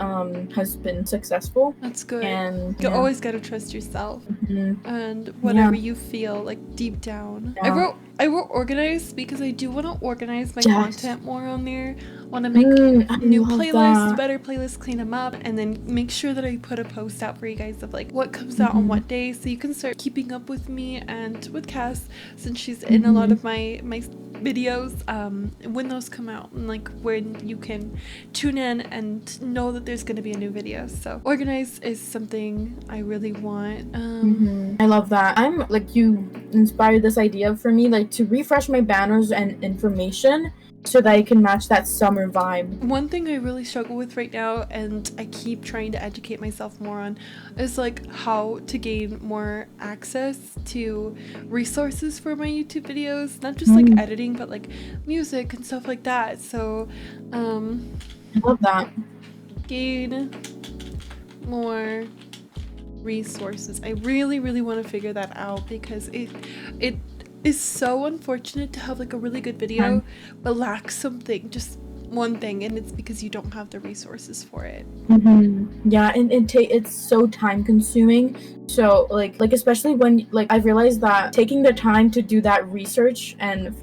Speaker 2: has been successful.
Speaker 1: That's good.
Speaker 2: And
Speaker 1: you always gotta trust yourself and whatever you feel like deep down. I wrote organized because I do want to organize my content more on there. Want to make new playlists, better playlists, clean them up, and then make sure that I put a post out for you guys of like what comes out on what day, so you can start keeping up with me and with Cass, since she's in a lot of my videos, when those come out, and like when you can tune in and know that there's going to be a new video. So organized is something I really want.
Speaker 2: I love that. I'm like, you inspired this idea for me, like, to refresh my banners and information so that I can match that summer vibe.
Speaker 1: One thing I really struggle with right now, and I keep trying to educate myself more on, is like how to gain more access to resources for my YouTube videos, not just like editing, but like music and stuff like that. So
Speaker 2: I love that.
Speaker 1: Gain more resources. I really want to figure that out, because it is so unfortunate to have like a really good video but lack something, just one thing, and it's because you don't have the resources for it. Yeah, and it's so time consuming. So like especially when, like, I've realized that taking the time to do that research and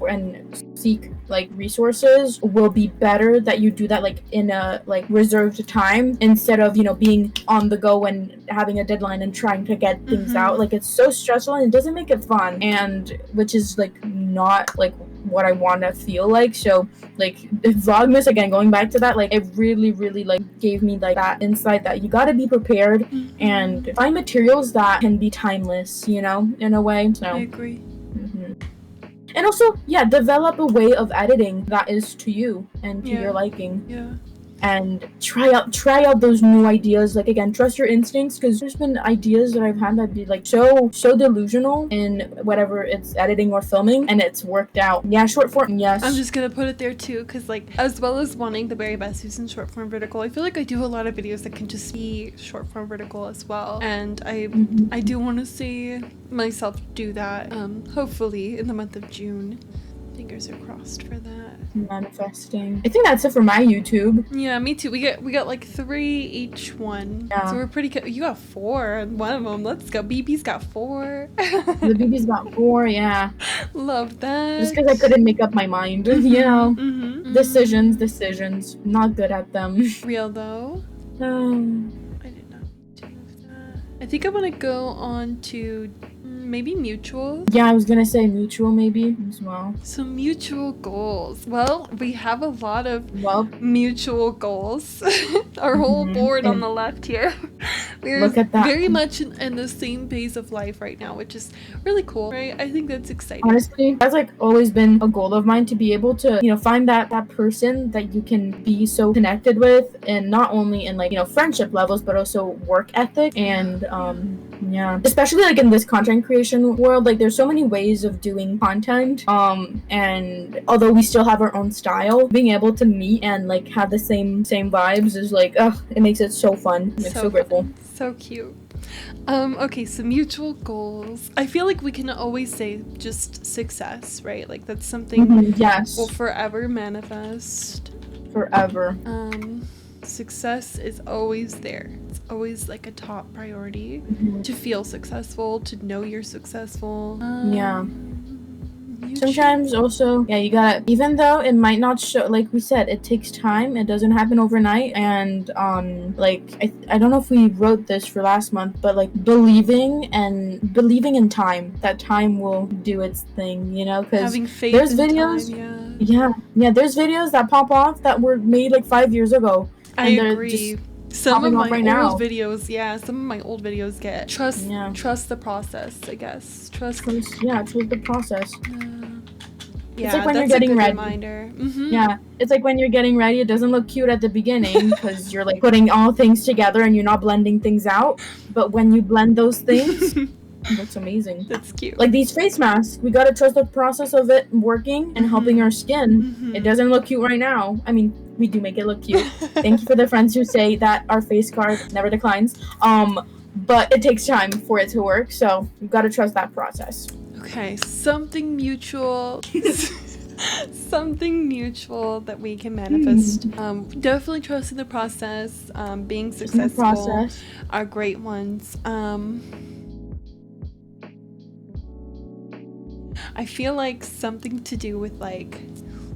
Speaker 1: seek like resources will be better that you do that like in a like reserved time, instead of, you know, being on the go and having a deadline and trying to get things out. Like, it's so stressful and it doesn't make it fun, and which is like not like what I want to feel like. So like Vlogmas, again, going back to that, like it really like gave me like that insight that you got to be prepared and find materials that can be timeless, you know, in a way. So I agree.
Speaker 2: And also, develop a way of editing that is to you and to your liking. And try out those new ideas. Like, again, trust your instincts, because there's been ideas that I've had that be like so delusional in whatever it's editing or filming, and it's worked out. Short form, yes.
Speaker 1: I'm just gonna put it there too, because like, as well as wanting the Berry Besties in short form vertical, I feel like I do a lot of videos that can just be short form vertical as well, and I do want to see myself do that, hopefully in the month of June. Fingers are crossed for that.
Speaker 2: Manifesting. I think that's it for my YouTube.
Speaker 1: Yeah, me too. We got like 3 each one. So we're pretty good. You got 4 and one of them. Let's go. BB's got 4.
Speaker 2: The BB's got 4, yeah.
Speaker 1: Love that.
Speaker 2: Just because I couldn't make up my mind, you know. Decisions. Not good at them.
Speaker 1: Real though. I did not do that. I think I want to go on to maybe mutual. Yeah,
Speaker 2: I was gonna say mutual maybe as well.
Speaker 1: So mutual goals. Well, we have a lot of mutual goals. Our whole board on the left here. We're very much in the same phase of life right now, which is really cool, right? I think that's exciting.
Speaker 2: Honestly, that's like always been a goal of mine, to be able to, you know, find that person that you can be so connected with, and not only in like, you know, friendship levels, but also work ethic and especially like in this content creation world, like there's so many ways of doing content, and although we still have our own style, being able to meet and like have the same vibes is like, it makes it so fun. I'm so grateful.
Speaker 1: So cute. Okay, so mutual goals. I feel like we can always say just success, right? Like that's something
Speaker 2: yes,
Speaker 1: we'll forever manifest.
Speaker 2: Forever.
Speaker 1: Success is always there. It's always like a top priority to feel successful, to know you're successful.
Speaker 2: Sometimes also, you gotta, even though it might not show, like we said, it takes time, it doesn't happen overnight, and like I don't know if we wrote this for last month, but like believing in time, that time will do its thing, you know, because there's videos, there's videos that pop off that were made like 5 years ago.
Speaker 1: I agree. Some of my old videos get trust the process, I guess. Trust
Speaker 2: the process.
Speaker 1: Yeah,
Speaker 2: it's like when you're getting ready.
Speaker 1: Reminder.
Speaker 2: Yeah, it's like when you're getting ready, it doesn't look cute at the beginning because you're like putting all things together and you're not blending things out. But when you blend those things, it looks amazing.
Speaker 1: That's cute.
Speaker 2: Like these face masks, we gotta trust the process of it working and helping our skin. It doesn't look cute right now. I mean, we do make it look cute. Thank you for the friends who say that our face card never declines. But it takes time for it to work, so you've got to trust that process.
Speaker 1: Okay, something mutual. Something mutual that we can manifest. Definitely trusting the process. Being successful are great ones. I feel like something to do with like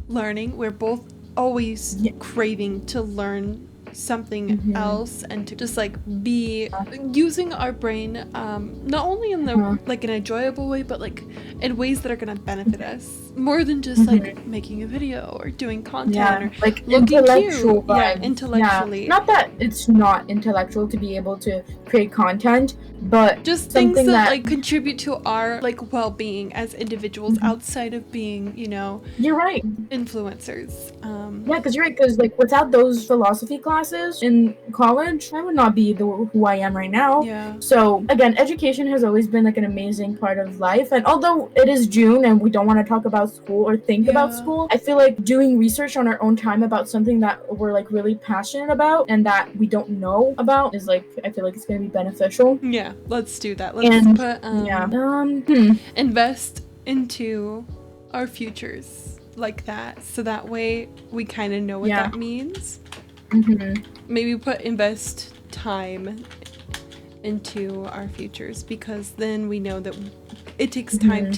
Speaker 1: learning. We're both always craving to learn something else and to just like be using our brain not only in the like an enjoyable way, but like in ways that are going to benefit us more than just like making a video or doing content or
Speaker 2: like
Speaker 1: looking
Speaker 2: intellectual
Speaker 1: cute. Intellectually.
Speaker 2: Not that it's not intellectual to be able to create content, but
Speaker 1: just things that like contribute to our like well-being as individuals outside of being, you know,
Speaker 2: you're right,
Speaker 1: influencers.
Speaker 2: Because you're right, because like without those philosophy classes in college, I would not be who I am right now. So again, education has always been like an amazing part of life, and although it is June and we don't want to talk about school or think about school, I feel like doing research on our own time about something that we're like really passionate about and that we don't know about is like, I feel like it's going to be beneficial.
Speaker 1: Yeah, let's do that. Let's put invest into our futures like that, so that way we kind of know what that means. Maybe invest time into our futures, because then we know that it takes time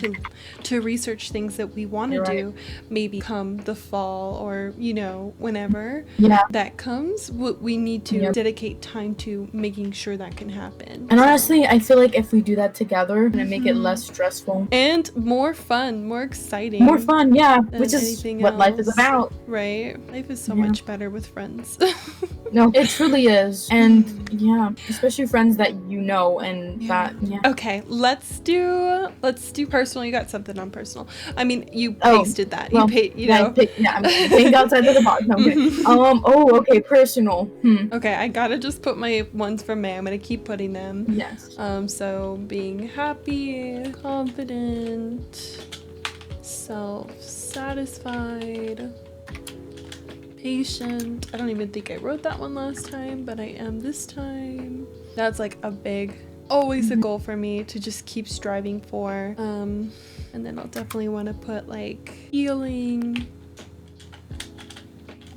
Speaker 1: to research things that we want to do. Maybe come the fall, or you know, whenever that comes, we need to dedicate time to making sure that can happen.
Speaker 2: And honestly, I feel like if we do that together, and make it less stressful
Speaker 1: and more fun, more exciting,
Speaker 2: which is what life is about,
Speaker 1: right? Life is so much better with friends.
Speaker 2: No, it truly is. And especially friends that you know, and that
Speaker 1: okay, let's do personal. You got something on personal? I mean, you pasted that. You know.
Speaker 2: I'm paying outside of the box. Okay. Okay, personal.
Speaker 1: Okay, I gotta just put my ones from May. I'm gonna keep putting them.
Speaker 2: Yes.
Speaker 1: So being happy, confident, self-satisfied, patient. I don't even think I wrote that one last time, but I am this time. That's like always a goal for me to just keep striving for. And then I'll definitely want to put like healing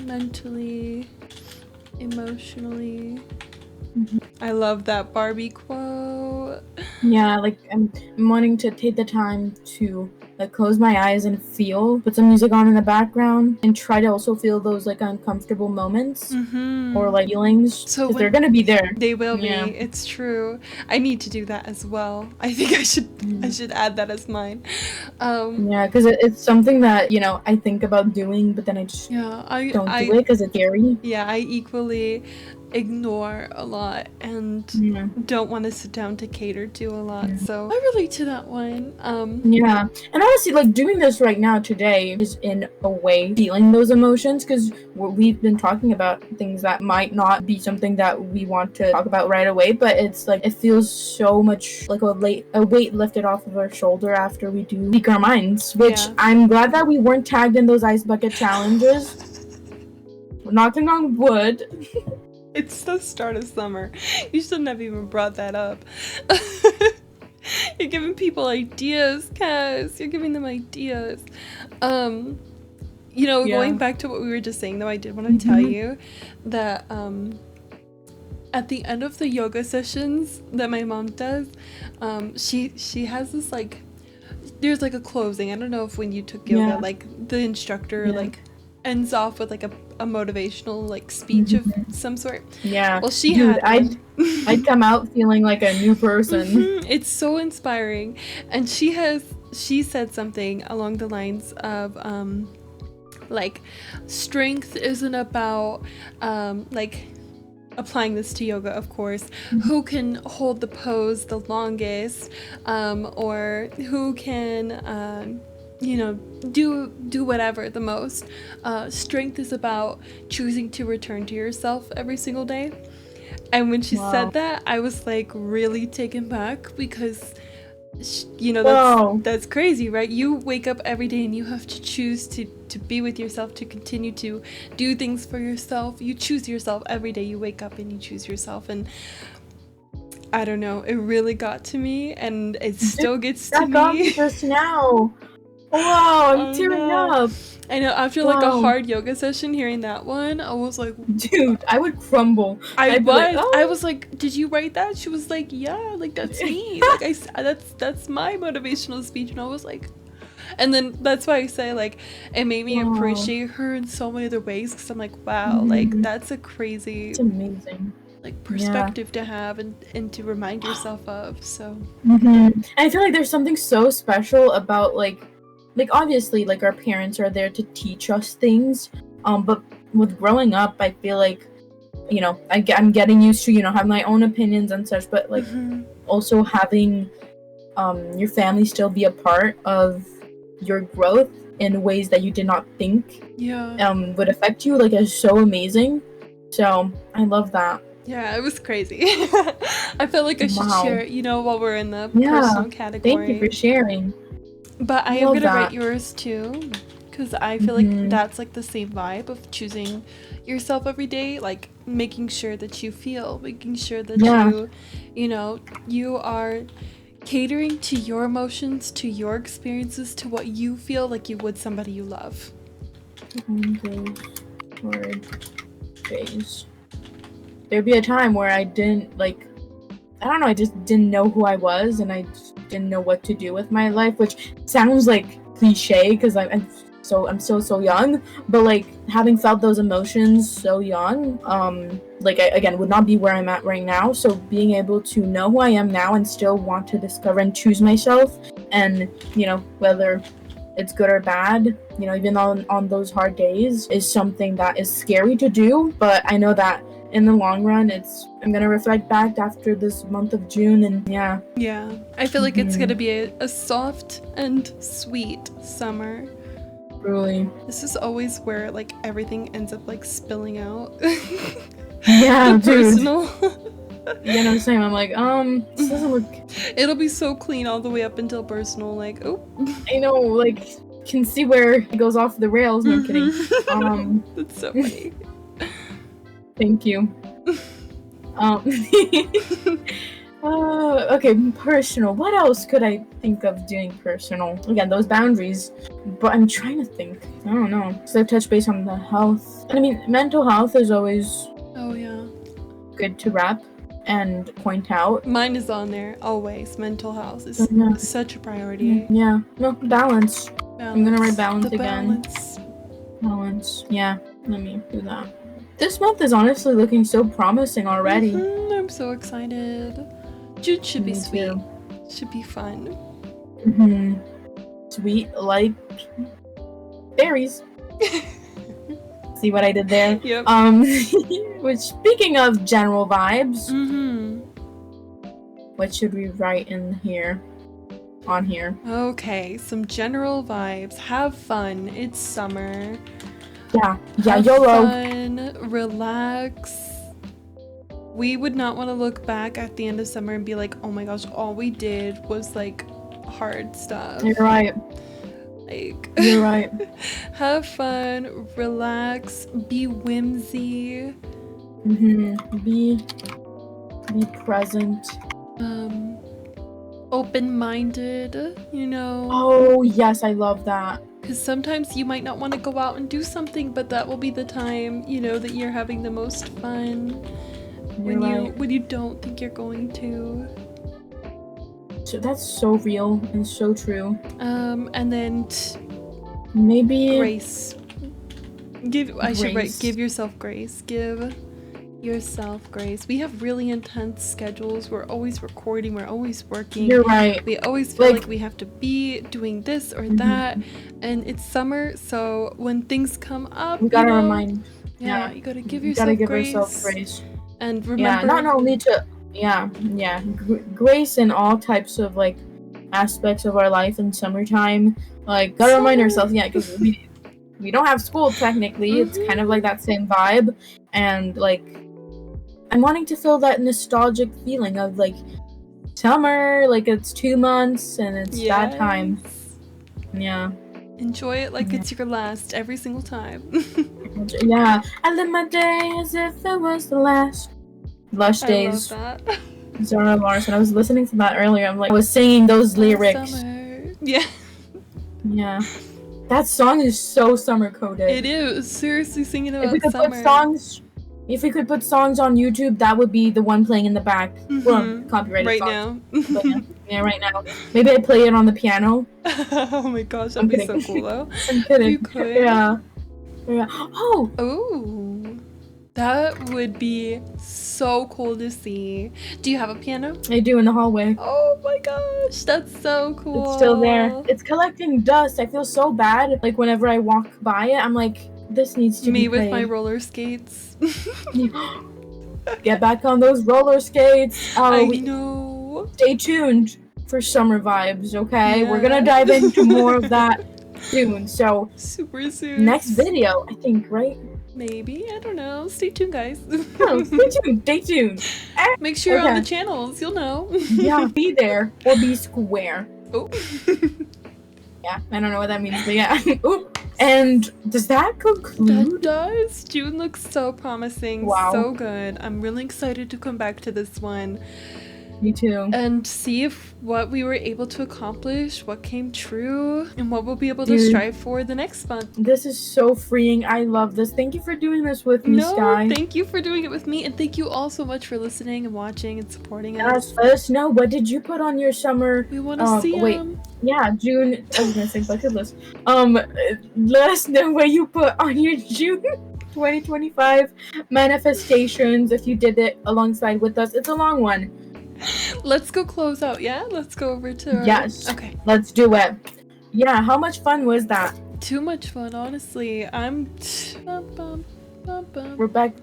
Speaker 1: mentally, emotionally. I love that Barbie quote.
Speaker 2: Yeah, like I'm wanting to take the time to like close my eyes and put some music on in the background, and try to also feel those like uncomfortable moments or like feelings. So they're gonna be there.
Speaker 1: They will be. It's true. I need to do that as well. I think I should add that as mine.
Speaker 2: Because it's something that, you know, I think about doing, but then I just don't do it because it's scary.
Speaker 1: Yeah, I equally ignore a lot and don't want to sit down to cater to a lot. So I relate to that one.
Speaker 2: And honestly, like doing this right now today is in a way feeling those emotions, because we've been talking about things that might not be something that we want to talk about right away, but it's like it feels so much like a weight lifted off of our shoulder after we do speak our minds, which I'm glad that we weren't tagged in those ice bucket challenges. We're knocking on wood.
Speaker 1: It's the start of summer. You shouldn't have even brought that up. You're giving people ideas, Cass. You're giving them ideas. Going back to what we were just saying, though, I did want to tell you that at the end of the yoga sessions that my mom does, she has this like, there's like a closing. I don't know if when you took yoga, like the instructor like ends off with like a motivational like speech of some sort.
Speaker 2: Yeah.
Speaker 1: Well, I'd
Speaker 2: come out feeling like a new person.
Speaker 1: It's so inspiring, and she said something along the lines of like, strength isn't about like, applying this to yoga, of course, who can hold the pose the longest, or who can do whatever the most. Strength is about choosing to return to yourself every single day. And when she said that, I was like really taken back, because that's crazy, right? You wake up every day and you have to choose to be with yourself, to continue to do things for yourself. You choose yourself every day. You wake up and you choose yourself. And I don't know, it really got to me, and it still gets to me
Speaker 2: just now. Wow, I'm tearing up.
Speaker 1: I know, after like a hard yoga session, hearing that one, I was like,
Speaker 2: dude, I would crumble.
Speaker 1: I was like, did you write that? She was like, yeah, like that's me. Like that's my motivational speech. And I was like, and then that's why I say like, it made me appreciate her in so many other ways, because I'm like, wow, like that's a crazy,
Speaker 2: it's amazing,
Speaker 1: like perspective to have and to remind yourself of. So
Speaker 2: I feel like there's something so special about like obviously like our parents are there to teach us things, but with growing up, I feel like I'm getting used to having my own opinions and such, but like also having your family still be a part of your growth in ways that you did not think would affect you, like, is so amazing. So I love that.
Speaker 1: Yeah, it was crazy. I felt like I should share, while we're in the personal category.
Speaker 2: Thank you for sharing.
Speaker 1: But I am going to write yours too, because I feel like that's like the same vibe of choosing yourself every day, like making sure that you feel, making sure that you are catering to your emotions, to your experiences, to what you feel like you would somebody you love.
Speaker 2: There'd be a time where I didn't I just didn't know who I was, and I just didn't know what to do with my life, which sounds like cliche because I'm so young, but like having felt those emotions so young, I would not be where I'm at right now. So being able to know who I am now and still want to discover and choose myself, and whether it's good or bad, even on those hard days, is something that is scary to do, but I know that in the long run, I'm gonna reflect back after this month of June, and yeah,
Speaker 1: I feel like it's gonna be a soft and sweet summer.
Speaker 2: Truly.
Speaker 1: This is always where like everything ends up like spilling out.
Speaker 2: Yeah,
Speaker 1: personal.
Speaker 2: You know what I'm saying? I'm like, this doesn't look.
Speaker 1: It'll be so clean all the way up until personal. Like, oh.
Speaker 2: I know, like, can see where it goes off the rails. No, I'm kidding.
Speaker 1: That's so funny.
Speaker 2: Thank you. Okay, personal. What else could I think of doing personal? Again, those boundaries. But I'm trying to think. I don't know. So I've touched base on the health. And I mean, mental health is always good to wrap and point out.
Speaker 1: Mine is on there, always. Mental health is such a priority.
Speaker 2: Yeah. No, balance. I'm gonna write balance again. Balance. Yeah, let me do that. This month is honestly looking so promising already.
Speaker 1: I'm so excited. June should be sweet. Should be fun.
Speaker 2: Sweet like berries. See what I did there?
Speaker 1: Yep.
Speaker 2: Which, speaking of general vibes, what should we write in here? On here.
Speaker 1: Okay, some general vibes. Have fun. It's summer.
Speaker 2: Yeah,
Speaker 1: Have
Speaker 2: YOLO.
Speaker 1: fun, relax. We would not want to look back at the end of summer and be like, oh my gosh, all we did was like hard stuff.
Speaker 2: You're right.
Speaker 1: Like,
Speaker 2: you're right.
Speaker 1: Have fun, relax, be whimsy,
Speaker 2: Be present.
Speaker 1: Open-minded, you know.
Speaker 2: Oh yes, I love that.
Speaker 1: Because sometimes you might not want to go out and do something, but that will be the time, you know, that you're having the most fun. When you don't think you're going to.
Speaker 2: So that's so real and so true.
Speaker 1: And then
Speaker 2: maybe
Speaker 1: grace. Give yourself grace. Give yourself grace. We have really intense schedules. We're always recording, we're always working.
Speaker 2: You're right.
Speaker 1: We always feel like we have to be doing this or that, and it's summer, so when things come up,
Speaker 2: you gotta remind.
Speaker 1: Yeah, you gotta give yourself grace. And remember,
Speaker 2: not only to grace in all types of like aspects of our life in summertime. Like, gotta remind ourselves, because we don't have school technically. It's kind of like that same vibe, and like I'm wanting to feel that nostalgic feeling of like summer, like it's 2 months and it's that time. Yeah.
Speaker 1: Enjoy it like it's your last every single time.
Speaker 2: Yeah. I live my day as if it was the last. Lush Days.
Speaker 1: I love that.
Speaker 2: Zara Larsson. I was listening to that earlier. I was singing those lyrics.
Speaker 1: Summer. Yeah.
Speaker 2: Yeah. That song is so summer coded.
Speaker 1: It is. Seriously singing about summer.
Speaker 2: If we could put songs on YouTube, that would be the one playing in the back. Well, copyrighted
Speaker 1: songs.
Speaker 2: Now. Right now. Maybe I play it on the piano.
Speaker 1: Oh my gosh, that'd be so cool though.
Speaker 2: I'm kidding.
Speaker 1: You could.
Speaker 2: Yeah. Oh!
Speaker 1: Ooh. That would be so cool to see. Do you have a piano?
Speaker 2: I do, in the hallway.
Speaker 1: Oh my gosh, that's so cool.
Speaker 2: It's still there. It's collecting dust. I feel so bad. Like, whenever I walk by it, I'm like, this needs to be played.
Speaker 1: Me with my roller skates.
Speaker 2: Get back on those roller skates.
Speaker 1: I know.
Speaker 2: Stay tuned for summer vibes, okay? Yeah. We're gonna dive into more of that soon. So,
Speaker 1: super soon.
Speaker 2: Next video, I think, right?
Speaker 1: Maybe, I don't know. Stay tuned, guys.
Speaker 2: Stay tuned.
Speaker 1: Make sure you're on the channels, you'll know.
Speaker 2: Yeah, be there or be square.
Speaker 1: Oh.
Speaker 2: Yeah, I don't know what that means, but yeah. And does that conclude?
Speaker 1: That does. June looks so promising.
Speaker 2: Wow.
Speaker 1: So good. I'm really excited to come back to this one.
Speaker 2: Me too.
Speaker 1: And see if what we were able to accomplish, what came true, and what we'll be able to strive for the next month.
Speaker 2: This is so freeing. I love this. Thank you for doing this with me, Sky.
Speaker 1: Thank you for doing it with me, and thank you all so much for listening and watching and supporting us.
Speaker 2: Let us know, what did you put on your summer?
Speaker 1: We want to see them.
Speaker 2: Yeah, June. I was gonna say bucket list. Let us know what you put on your June 2025 manifestations if you did it alongside with us. It's a long one.
Speaker 1: Let's go close out, yeah? Let's go over to
Speaker 2: Yes.
Speaker 1: Okay.
Speaker 2: Let's do it. Yeah, how much fun was that?
Speaker 1: Too much fun, honestly.
Speaker 2: We're back.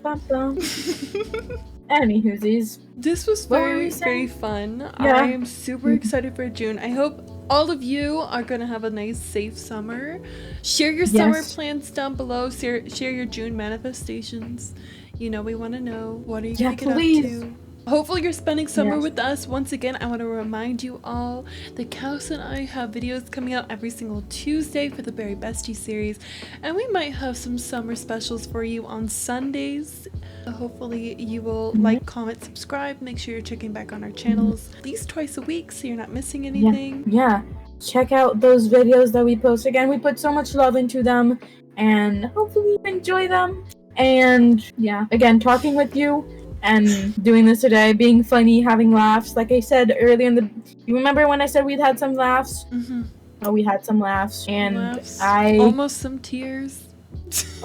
Speaker 2: Anywhoosies.
Speaker 1: This was very fun.
Speaker 2: Yeah.
Speaker 1: I am super excited for June. I hope all of you are gonna have a nice, safe summer. Share your summer plans down below. Share your June manifestations. You know, we want to know, what are you gonna get up to? Hopefully you're spending summer with us. Once again, I want to remind you all that 𝐤𝐤𝐚𝐤 and I have videos coming out every single Tuesday for the Berry Bestie series, and we might have some summer specials for you on Sundays. Hopefully you will like, comment, subscribe. Make sure you're checking back on our channels at least twice a week so you're not missing anything.
Speaker 2: Yeah. Check out those videos that we post. Again, we put so much love into them, and hopefully you enjoy them. And yeah, again, talking with you and doing this today, being funny, having laughs. Like I said earlier you remember when I said we'd had some laughs? Oh, we had some laughs, and
Speaker 1: almost some tears.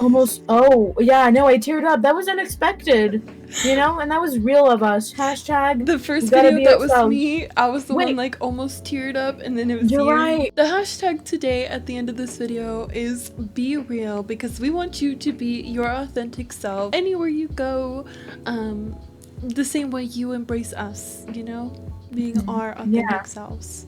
Speaker 2: Oh yeah, no, I teared up. That was unexpected, you know, and that was real of us. Hashtag
Speaker 1: the first video that was me. I was the one like almost teared up, and then it was you.
Speaker 2: Right.
Speaker 1: The hashtag today at the end of this video is be real, because we want you to be your authentic self anywhere you go, the same way you embrace us, you know, being our authentic selves.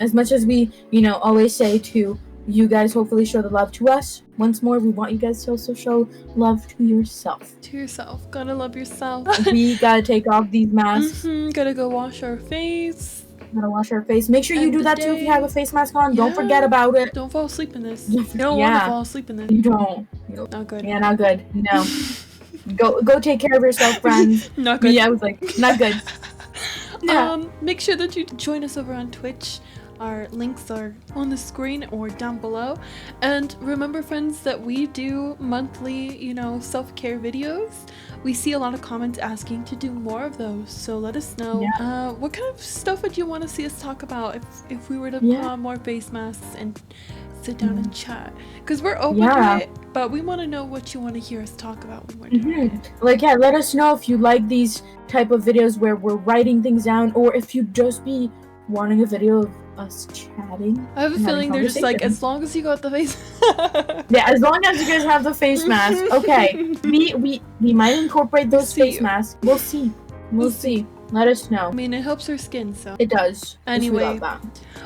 Speaker 2: As much as we, you know, always say to you guys, hopefully show the love to us. Once more, we want you guys to also show love to yourself.
Speaker 1: Gotta love yourself.
Speaker 2: We gotta take off these masks.
Speaker 1: Gotta go wash our face.
Speaker 2: Make sure you do that too if you have a face mask on. Don't forget about it.
Speaker 1: Don't fall asleep in this. You don't want to fall asleep in this.
Speaker 2: You don't.
Speaker 1: Not good.
Speaker 2: Yeah, not good. No. Go take care of yourself, friends.
Speaker 1: Not good.
Speaker 2: Yeah, I was like, not good.
Speaker 1: Yeah. Make sure that you join us over on Twitch. Our links are on the screen or down below. And remember, friends, that we do monthly, you know, self-care videos. We see a lot of comments asking to do more of those. So let us know.
Speaker 2: Yeah.
Speaker 1: What kind of stuff would you want to see us talk about if we were to put on more face masks and sit down and chat? Because we're open to it, but we want to know what you want to hear us talk about when we're doing it.
Speaker 2: Like, yeah, let us know if you like these type of videos where we're writing things down, or if you'd just be wanting a video of us chatting.
Speaker 1: I have a feeling they're just like, as long as you got the face.
Speaker 2: Yeah, as long as you guys have the face mask. Okay, we might incorporate those face masks. We'll see. We'll see. Let us know.
Speaker 1: I mean, it helps our skin, so
Speaker 2: it does.
Speaker 1: Anyway,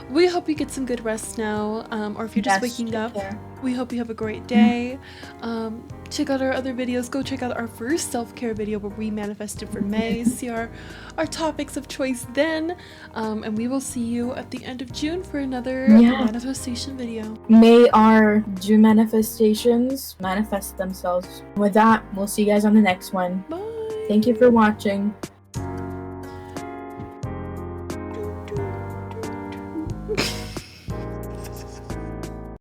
Speaker 1: we hope you get some good rest now, or if you're just waking up, we hope you have a great day. Check out our other videos. Go check out our first self-care video where we manifested for May. See our topics of choice then, and we will see you at the end of June for another manifestation video.
Speaker 2: May our June manifestations manifest themselves. With that, we'll see you guys on the next one.
Speaker 1: Bye.
Speaker 2: Thank you for watching.